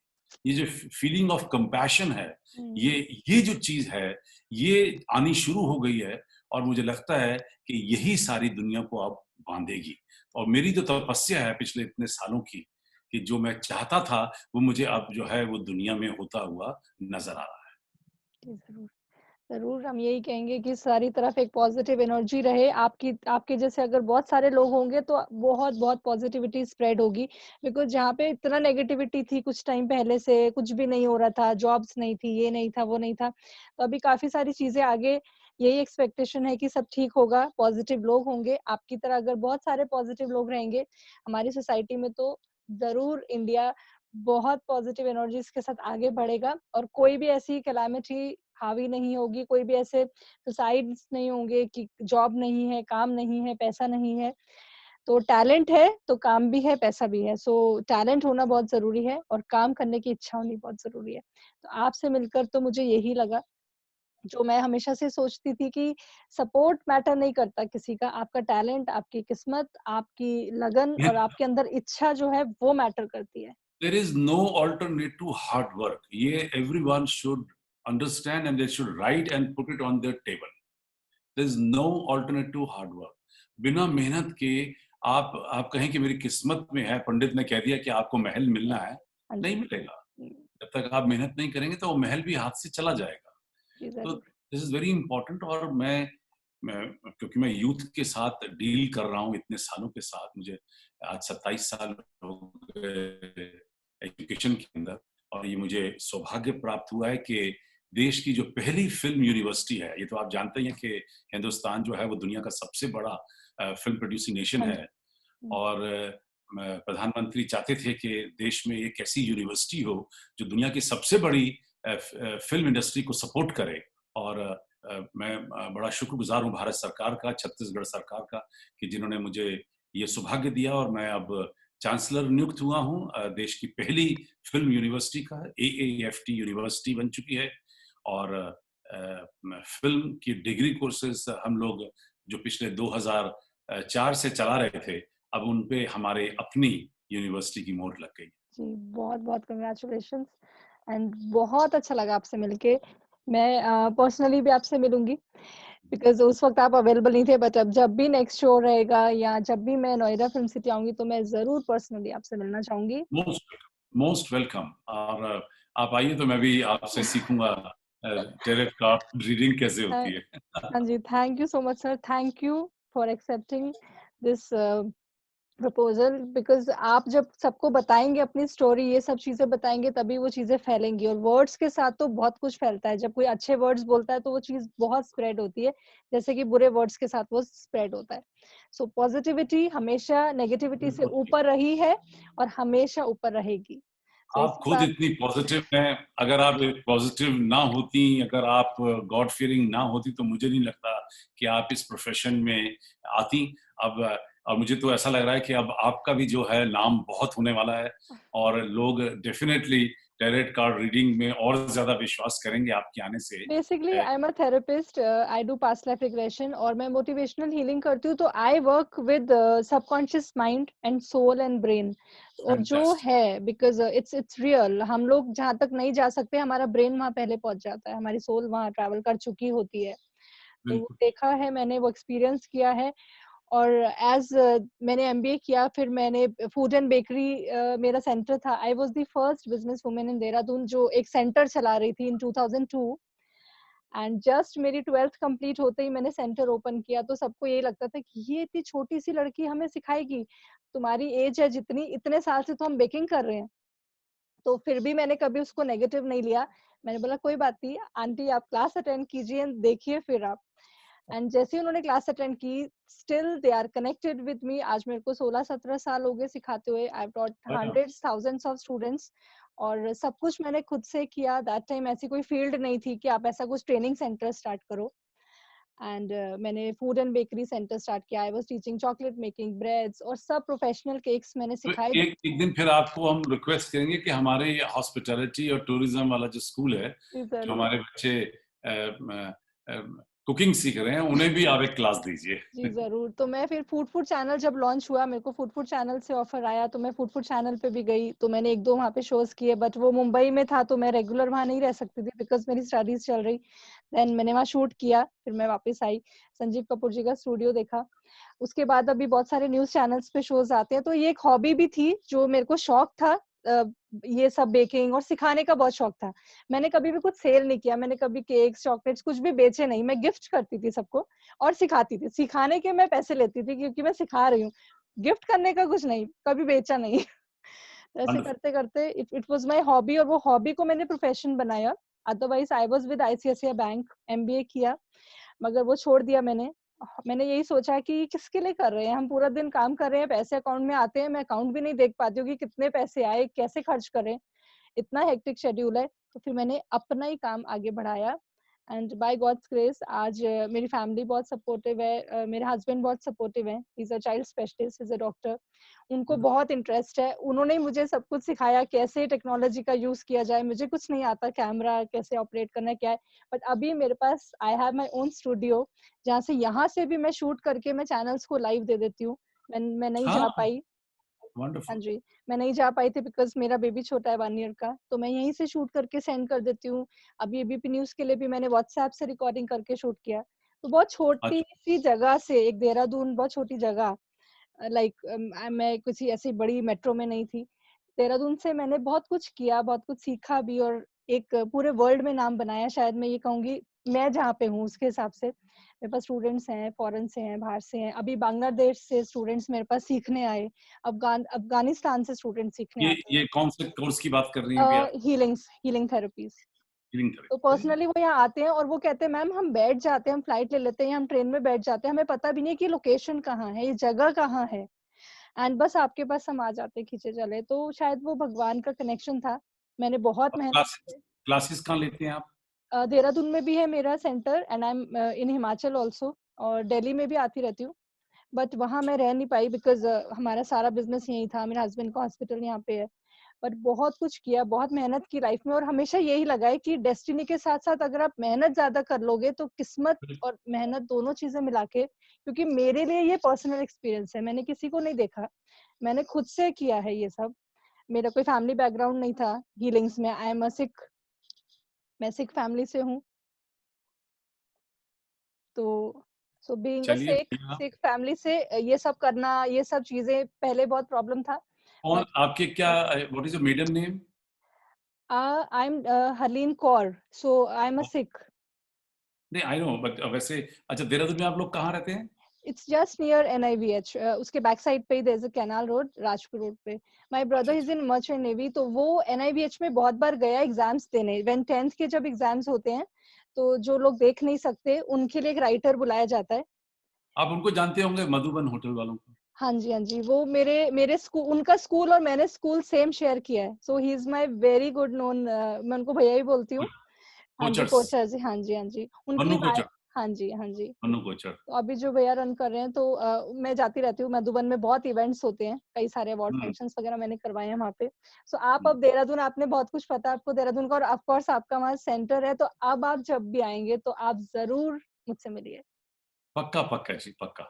[SPEAKER 2] ये जो फीलिंग ऑफ कंपैशन है, ये
[SPEAKER 1] हुँ,
[SPEAKER 2] ये जो चीज है ये आनी शुरू हो गई है और मुझे लगता है कि यही सारी दुनिया को अब बांधेगी। और मेरी तो तपस्या है पिछले इतने सालों की कि जो मैं चाहता था वो मुझे अब जो है वो दुनिया में होता हुआ नजर आ रहा है।
[SPEAKER 1] जी, ज़रूर। ज़रूर, हम यही कहेंगे कि सारी तरफ एक पॉज़िटिव एनर्जी रहे। आपके जैसे अगर बहुत सारे लोग होंगे तो बहुत-बहुत पॉज़िटिविटी स्प्रेड होगी। बिकॉज़ जहाँ पे इतना नेगेटिविटी थी कुछ टाइम पहले से, कुछ भी नहीं हो रहा था, जॉब्स नहीं थी, ये नहीं था, वो नहीं था। तो अभी काफ़ी सारी चीज़ें आगे यही एक्सपेक्टेशन है कि सब ठीक होगा, पॉज़िटिव लोग होंगे। आपकी तरह अगर बहुत सारे पॉज़िटिव लोग रहेंगे हमारी सोसाइटी में तो ज़रूर इंडिया बहुत पॉज़िटिव एनर्जीज़ के साथ आगे बढ़ेगा और कोई भी ऐसी कैलामिटी हावी नहीं होगी, कोई भी ऐसे सुसाइड्स नहीं होंगे कि जॉब नहीं है, काम नहीं है, पैसा नहीं है। तो टैलेंट है, तो काम भी है, पैसा भी है। सो टैलेंट होना बहुत ज़रूरी है और काम करने की इच्छा होनी बहुत ज़रूरी है। तो आपसे मिलकर तो मुझे यही लगा, जो मैं हमेशा से सोचती थी कि सपोर्ट मैटर नहीं करता किसी का, आपका टैलेंट, आपकी किस्मत, आपकी लगन और आपके अंदर इच्छा जो है वो मैटर करती है।
[SPEAKER 2] There is no alternate to hard work. ये everyone should understand and they should write and put it on their table. There is no alternate to hard work. बिना मेहनत के आप कहें कि मेरी किस्मत में है, पंडित ने कह दिया कि आपको महल मिलना है,
[SPEAKER 1] हाँ
[SPEAKER 2] नहीं
[SPEAKER 1] जी।
[SPEAKER 2] मिलेगा।
[SPEAKER 1] हुँ,
[SPEAKER 2] जब तक आप मेहनत नहीं करेंगे तो वो महल भी हाथ से चला जाएगा।
[SPEAKER 1] जी
[SPEAKER 2] तो
[SPEAKER 1] ज़रूर।
[SPEAKER 2] दिस इज़ वेरी इम्पोर्टेंट और मैं क्योंकि मैं यूथ के साथ डील कर रहा हूँ इतने सालों के साथ, मुझे आज 27 साल हो गए एजुकेशन के अंदर और ये मुझे सौभाग्य प्राप्त हुआ है कि देश की जो पहली फिल्म यूनिवर्सिटी है, ये तो आप जानते ही हैं कि हिंदुस्तान जो है वो दुनिया का सबसे बड़ा फिल्म प्रोड्यूसिंग नेशन
[SPEAKER 1] हाँ जी।
[SPEAKER 2] है
[SPEAKER 1] हुँ,
[SPEAKER 2] और प्रधानमंत्री चाहते थे कि देश में एक ऐसी यूनिवर्सिटी हो जो दुनिया की सबसे बड़ी फिल्म इंडस्ट्री को सपोर्ट करे और मैं बड़ा शुक्रगुजार हूँ भारत सरकार का, छत्तीसगढ़ सरकार का कि जिन्होंने मुझे ये सौभाग्य दिया और मैं अब चांसलर नियुक्त हुआ हूँ देश की पहली फिल्म यूनिवर्सिटी का। AAFT यूनिवर्सिटी बन चुकी है और फिल्म की डिग्री कोर्सेज हम लोग जो पिछले 2004 से चला रहे थे, अब उन पे हमारे अपनी यूनिवर्सिटी की मोहर लग गई।
[SPEAKER 1] जी, बहुत-बहुत कांग्रेचुलेशंस एंड बहुत अच्छा लगा आपसे मिलके। मैं पर्सनली भी आपसे मिलूँगी बिकॉज़ उस वक़्त आप अवेलेबल नहीं थे बट अब जब भी नेक्स्ट शो रहेगा या जब भी मैं नोएडा फिल्म सिटी आऊँगी तो मैं ज़रूर पर्सनली आपसे मिलना चाहूँगी।
[SPEAKER 2] मोस्ट वेलकम और आप आइए तो मैं भी आपसे सीखूंगा टैरेट कार्ड रीडिंग कैसे
[SPEAKER 1] हाँ,
[SPEAKER 2] होती है।
[SPEAKER 1] हाँ जी, thank you so much sir, thank you for accepting this proposal because आप जब सबको बताएँगे अपनी स्टोरी, ये सब चीज़ें बताएँगे तभी वो चीज़ें फैलेंगी और वर्ड्स के साथ तो बहुत कुछ फैलता है। जब कोई अच्छे वर्ड्स बोलता है तो वो चीज़ बहुत स्प्रेड होती है, जैसे कि बुरे वर्ड्स के साथ वो स्प्रेड होता है। सो पॉज़िटिविटी हमेशा नेगेटिविटी से
[SPEAKER 2] बिल्कुल ठीक।
[SPEAKER 1] ऊपर रही है और हमेशा ऊपर रहेगी। सो
[SPEAKER 2] आप
[SPEAKER 1] इसी
[SPEAKER 2] खुद
[SPEAKER 1] बात
[SPEAKER 2] इतनी पॉजिटिव हैं, अगर आप पॉजिटिव ना होती, अगर आप गॉड फियरिंग ना होती तो मुझे नहीं लगता कि आप इस प्रोफेशन में आती। अब और मुझे तो ऐसा लग रहा है कि अब आपका भी जो है नाम बहुत होने वाला है और लोग डेफिनेटली टैरेट कार्ड रीडिंग में और ज्यादा विश्वास करेंगे आपके आने से।
[SPEAKER 1] Basically I am a therapist, I do past life regression और मैं मोटिवेशनल हीलिंग करती हूँ तो I work with subconscious mind and soul and brain और जो
[SPEAKER 2] फैंटास्टिक।
[SPEAKER 1] है बिकॉज इट्स रियल, हम लोग जहाँ तक नहीं जा सकते हमारा ब्रेन वहाँ पहले पहुंच जाता है, हमारी सोल वहाँ ट्रैवल कर चुकी होती है। तो वो
[SPEAKER 2] बिल्कुल।
[SPEAKER 1] देखा है मैंने, वो एक्सपीरियंस किया है और एज मैंने एमबीए किया फिर मैंने फूड एंड बेकरी मेरा सेंटर था। I was the first business women in Dehradun जो एक सेंटर चला रही थी इन 2002 एंड जस्ट मेरी 12th कंप्लीट होते ही मैंने सेंटर ओपन किया तो सबको यही लगता था कि ये इतनी छोटी सी लड़की हमें सिखाएगी, तुम्हारी एज है जितनी, इतने साल से तो हम बेकिंग कर रहे हैं। तो फिर भी मैंने कभी उसको नेगेटिव नहीं लिया। मैंने बोला कोई बात नहीं आंटी, आप क्लास अटेंड कीजिए, देखिए फिर आप। एंड जैसे ही उन्होंने क्लास अटेंड की still they are connected with me. आज मेरे को 16-17 साल हो गए सिखाते हुए। I have taught hundreds thousands of students और सब कुछ मैंने खुद से किया। दैट टाइम ऐसी कोई फील्ड नहीं थी कि आप ऐसा कुछ ट्रेनिंग सेंटर स्टार्ट करो। एंड मैंने food and bakery centre start किया। I was teaching chocolate making, breads और सब प्रोफेशनल केक्स मैंने
[SPEAKER 2] तो
[SPEAKER 1] सिखाए।
[SPEAKER 2] एक एक दिन फिर आपको हम रिक्वेस्ट करेंगे कि हमारे हॉस्पिटैलिटी और टूरिज्म वाला जो स्कूल है,
[SPEAKER 1] जी
[SPEAKER 2] जो
[SPEAKER 1] जरूर।
[SPEAKER 2] हमारे बच्चे कुकिंग सीख रहे हैं, उन्हें भी आप एक क्लास
[SPEAKER 1] जी,
[SPEAKER 2] दीजिए।
[SPEAKER 1] ज़रूर। तो मैं फिर फूड फूड चैनल जब लॉन्च हुआ, मेरे को फूड फूड चैनल से ऑफ़र आया, तो मैं फूड फूड चैनल पे भी गई। तो मैंने 1-2 वहाँ पे शोज़ किए, बट वो मुंबई में था, तो मैं रेगुलर वहाँ नहीं रह सकती थी बिकॉज़ मेरी स्टडीज़ चल रही। देन मैंने वहाँ शूट किया, फिर मैं वापस आई, संजीव कपूर जी का स्टूडियो देखा। उसके बाद अभी बहुत सारे न्यूज़ चैनल्स पे शोज़ आते हैं, तो ये एक हॉबी भी थी, जो मेरे को शौक था ये सब बेकिंग और सिखाने का बहुत शौक था। मैंने कभी भी कुछ सेल नहीं किया, मैंने कभी केक्स, चॉकलेट्स कुछ भी बेचे नहीं, मैं गिफ्ट करती थी सबको और सिखाती थी। सिखाने के मैं पैसे लेती थी क्योंकि मैं सिखा रही हूँ, गिफ्ट करने का कुछ नहीं, कभी बेचा नहीं। ऐसे
[SPEAKER 2] वंडरफुल।
[SPEAKER 1] करते-करते it it was my hobby और वो हॉबी को मैंने प्रोफेशन बनाया। Otherwise I was with ICICI bank, MBA किया, मगर वो छोड़ दिया मैंने। मैंने यही सोचा कि किसके लिए कर रहे हैं, हम पूरा दिन काम कर रहे हैं, पैसे अकाउंट में आते हैं, मैं अकाउंट भी नहीं देख पाती हूँ कि कितने पैसे आए, कैसे खर्च करें, इतना हेक्टिक शेड्यूल है। तो फिर मैंने अपना ही काम आगे बढ़ाया एंड बाय गॉड्स ग्रेस आज मेरी फैमिली बहुत सपोर्टिव है, मेरे हस्बैंड बहुत सपोर्टिव हैं, he is a child specialist, he is a doctor. उनको बहुत इंटरेस्ट है, उन्होंने ही मुझे सब कुछ सिखाया कैसे टेक्नोलॉजी का यूज़ किया जाए, मुझे कुछ नहीं आता कैमरा कैसे ऑपरेट करना है, क्या है। बट अभी मेरे पास I have my own studio, जहाँ से यहाँ से भी मैं शूट करके मैं चैनल्स को लाइव दे देती हूँ। मैं नहीं
[SPEAKER 2] हाँ,
[SPEAKER 1] जा पाई। हाँ
[SPEAKER 2] वंडरफुल।
[SPEAKER 1] जी, मैं नहीं जा पाई थी बिकॉज़ मेरा बेबी छोटा है 1 ईयर का, तो मैं यहीं से शूट करके सेंड कर देती हूँ। अभी एबीपी न्यूज़ के लिए भी मैंने व्हाट्सएप से रिकॉर्डिंग करके शूट किया। तो बहुत
[SPEAKER 2] अच्छा,
[SPEAKER 1] छोटी-सी जगह से एक देहरादून बहुत छोटी जगह, लाइक मैं किसी ऐसी बड़ी मेट्रो में नहीं थी। देहरादून से मैंने बहुत कुछ किया, बहुत कुछ सीखा भी और एक पूरे वर्ल्ड में नाम बनाया, शायद मैं ये कहूँगी, मैं जहाँ पे हूँ उसके हिसाब से। मेरे पास स्टूडेंट्स हैं, फॉरेन से हैं, बाहर से हैं, अभी बांग्लादेश से स्टूडेंट्स मेरे पास सीखने आए, अफ़गानिस्तान से स्टूडेंट सीखने आते हैं।
[SPEAKER 2] ये कौन से कोर्स की बात कर रही हैं अभी आप?
[SPEAKER 1] Healing therapies.
[SPEAKER 2] हीलिंग
[SPEAKER 1] तो
[SPEAKER 2] थेरेपी, वेरी
[SPEAKER 1] पर्सनली वो यहाँ आते हैं और वो कहते हैं मैम हम बैठ जाते हैं, हम फ्लाइट ले लेते हैं, हम ट्रेन में बैठ जाते हैं, हमें पता भी नहीं है कि लोकेशन कहाँ है, ये जगह कहाँ है। एंड बस आपके पास हम आ जाते खींचे चले, तो शायद वो भगवान का कनेक्शन था। मैंने बहुत
[SPEAKER 2] और
[SPEAKER 1] मेहनत
[SPEAKER 2] क्लासेस
[SPEAKER 1] की।
[SPEAKER 2] क्लासेस कहाँ लेते हैं आप?
[SPEAKER 1] देहरादून में भी है मेरा centre and I am in Himachal also, और दिल्ली में भी आती रहती हूँ। बट वहाँ मैं रह नहीं पाई बिकॉज़ हमारा सारा बिज़नेस यहीं था, मेरे हस्बैंड का हॉस्पिटल यहाँ पे है। बट बहुत कुछ किया, बहुत मेहनत की लाइफ में और हमेशा यही लगा है कि डेस्टिनी के साथ-साथ अगर आप मेहनत ज़्यादा कर लोगे तो किस्मत और मेहनत दोनों चीज़ें मिला के, क्योंकि मेरे लिए ये पर्सनल एक्सपीरियंस है, मैंने किसी को नहीं देखा, मैंने खुद से किया है ये सब। मेरा कोई फैमिली बैकग्राउंड नहीं था हीलिंग्स में, आई एम अ सिख, मैं सिख फैमिली से हूँ। तो सो बीइंग अ
[SPEAKER 2] चलिए
[SPEAKER 1] सिख
[SPEAKER 2] बढ़िया।
[SPEAKER 1] सिख फैमिली से ये सब करना, ये सब चीज़ें पहले बहुत प्रॉब्लम था।
[SPEAKER 2] और
[SPEAKER 1] बट
[SPEAKER 2] आपके क्या what is your maiden name?
[SPEAKER 1] I am Harleen Kaur, so I am a Sikh.
[SPEAKER 2] नहीं, आई नो बट वैसे अच्छा देहरादून में आप लोग कहाँ रहते हैं?
[SPEAKER 1] इट्स जस्ट नियर एनआईवीएच, उसके बैक साइड पे ही there is a canal road, Rajpur road पे। माय
[SPEAKER 2] अच्छा,
[SPEAKER 1] ब्रदर इज
[SPEAKER 2] अच्छा।
[SPEAKER 1] इन मर्चेंट नेवी, तो वो एनआईवीएच में बहुत बार गया एग्जाम्स देने। व्हेन 10th के जब एग्जाम्स होते हैं तो जो लोग देख नहीं सकते उनके लिए एक राइटर बुलाया जाता है।
[SPEAKER 2] आप उनको जानते होंगे मधुबन होटल वालों को?
[SPEAKER 1] हाँ जी, हाँ जी, वो मेरे मेरे स्कूल, उनका स्कूल और मैंने स्कूल सेम शेयर किया है, so he is my very good known, मैं उनको भैया ही बोलती हूँ। हाँ जी,
[SPEAKER 2] कोचर्स,
[SPEAKER 1] कोचर जी, हाँ जी, हाँ जी, उनकी
[SPEAKER 2] मन्नू
[SPEAKER 1] वाइ
[SPEAKER 2] कोचर,
[SPEAKER 1] हाँ जी, हाँ जी।
[SPEAKER 2] मन्नू कोचर।
[SPEAKER 1] तो अभी जो भैया रन कर रहे हैं तो मैं जाती रहती हूँ, मधुबन में बहुत इवेंट्स होते हैं, कई सारे अवार्ड
[SPEAKER 2] हुँ,
[SPEAKER 1] फंक्शंस वगैरह मैंने करवाए हैं वहाँ पे। सो आप
[SPEAKER 2] हुँ।
[SPEAKER 1] अब देहरादून, आपने बहुत कुछ पता है आपको देहरादून का, और ऑफ कोर्स आपका वहाँ सेंटर है, तो अब आप जब भी आएँगे तो आप ज़रूर मुझसे मिलिए।
[SPEAKER 2] पक्का, पक्का जी, पक्का।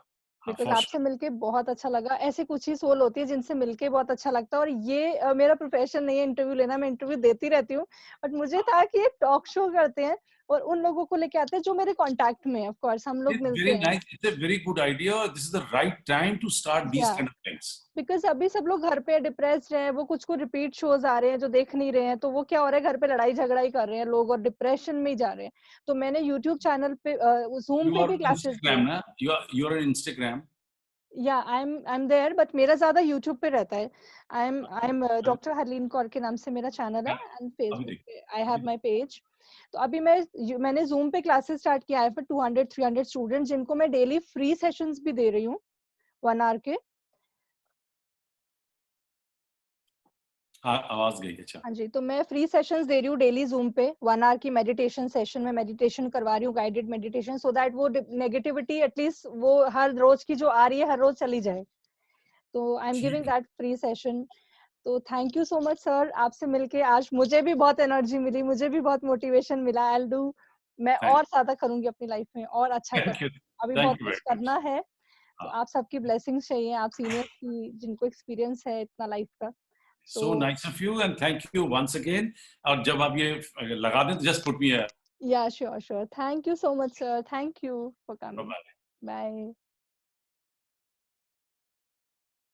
[SPEAKER 2] हाँ,
[SPEAKER 1] बिकॉज़
[SPEAKER 2] फॉर
[SPEAKER 1] आपसे
[SPEAKER 2] श्योर।
[SPEAKER 1] मिलके बहुत अच्छा लगा। ऐसी कुछ ही सोल होती है जिनसे मिलके बहुत अच्छा लगता है, और ये मेरा प्रोफ़ेशन नहीं है इंटरव्यू लेना, मैं इंटरव्यू देती रहती हूँ। बट मुझे था कि एक टॉक शो करते हैं और उन लोगों को लेके आते हैं जो मेरे कॉन्टैक्ट में हैं, ऑफ कोर्स हम लोग
[SPEAKER 2] It's
[SPEAKER 1] मिलते
[SPEAKER 2] very
[SPEAKER 1] हैं।
[SPEAKER 2] nice. It's a very good idea. This is the right time to start these
[SPEAKER 1] या
[SPEAKER 2] kind of things.
[SPEAKER 1] बिकॉज़ अभी सब लोग घर पे डिप्रेस्ड हैं, वो कुछ-कुछ रिपीट शोज़ आ रहे हैं जो देख नहीं रहे हैं, तो वो क्या हो रहा है, घर पे लड़ाई-झगड़ा ही कर रहे हैं लोग और डिप्रेशन में ही जा रहे हैं। तो मैंने यूट्यूब चैनल पे ज़ूम
[SPEAKER 2] You
[SPEAKER 1] पे
[SPEAKER 2] are
[SPEAKER 1] भी
[SPEAKER 2] on
[SPEAKER 1] classes the.
[SPEAKER 2] Instagram, na? You are on Instagram.
[SPEAKER 1] या आई एम देयर, बट मेरा ज़्यादा यूट्यूब पे रहता है। आई एम
[SPEAKER 2] अभी
[SPEAKER 1] डॉक्टर हरलीन कौर के नाम से मेरा चैनल है एंड
[SPEAKER 2] अभी
[SPEAKER 1] फेसबुक
[SPEAKER 2] देखिए,
[SPEAKER 1] पे आई
[SPEAKER 2] अभी
[SPEAKER 1] हैव माय
[SPEAKER 2] देखिए।
[SPEAKER 1] पेज। तो अभी मैंने ज़ूम पे क्लासेस स्टार्ट किया है फॉर 200-300 स्टूडेंट्स, जिनको मैं डेली फ्री सेशंस भी दे रही हूँ 1 आवर के।
[SPEAKER 2] हाँ, आवाज़ गई। अच्छा।
[SPEAKER 1] हाँ जी, तो मैं फ्री सेशंस दे रही हूँ डेली ज़ूम पे, 1 आवर की मेडिटेशन सेशन में मेडिटेशन करवा रही हूँ, गाइडेड मेडिटेशन, सो दैट वो नेगेटिविटी एटलीस्ट वो हर रोज की जो आ रही है हर रोज चली जाए। तो आई एम
[SPEAKER 2] ठीक
[SPEAKER 1] गिविंग
[SPEAKER 2] है।
[SPEAKER 1] That free session. तो thank you so much sir, आपसे मिलके आज मुझे भी बहुत एनर्जी मिली, मुझे भी बहुत मोटिवेशन मिला। आई विल डू, मैं
[SPEAKER 2] थैंक
[SPEAKER 1] और ज़्यादा करूँगी अपनी लाइफ में और अच्छा
[SPEAKER 2] थैंक यू।
[SPEAKER 1] करूँगी। अभी बहुत
[SPEAKER 2] थैंक यू
[SPEAKER 1] कुछ
[SPEAKER 2] वेरी
[SPEAKER 1] करना
[SPEAKER 2] मच।
[SPEAKER 1] है, तो
[SPEAKER 2] हाँ।
[SPEAKER 1] आप सबकी ब्लेसिंग्स चाहिए, आप सीनियर्स की जिनको एक्सपीरियंस है इतना लाइफ का।
[SPEAKER 2] So
[SPEAKER 1] तो
[SPEAKER 2] nice of you and thank you once again. और जब आप ये लगा दें तो just put me a
[SPEAKER 1] या sure, sure. Thank you so much sir, thank you for coming.
[SPEAKER 2] bye-bye.
[SPEAKER 1] Bye.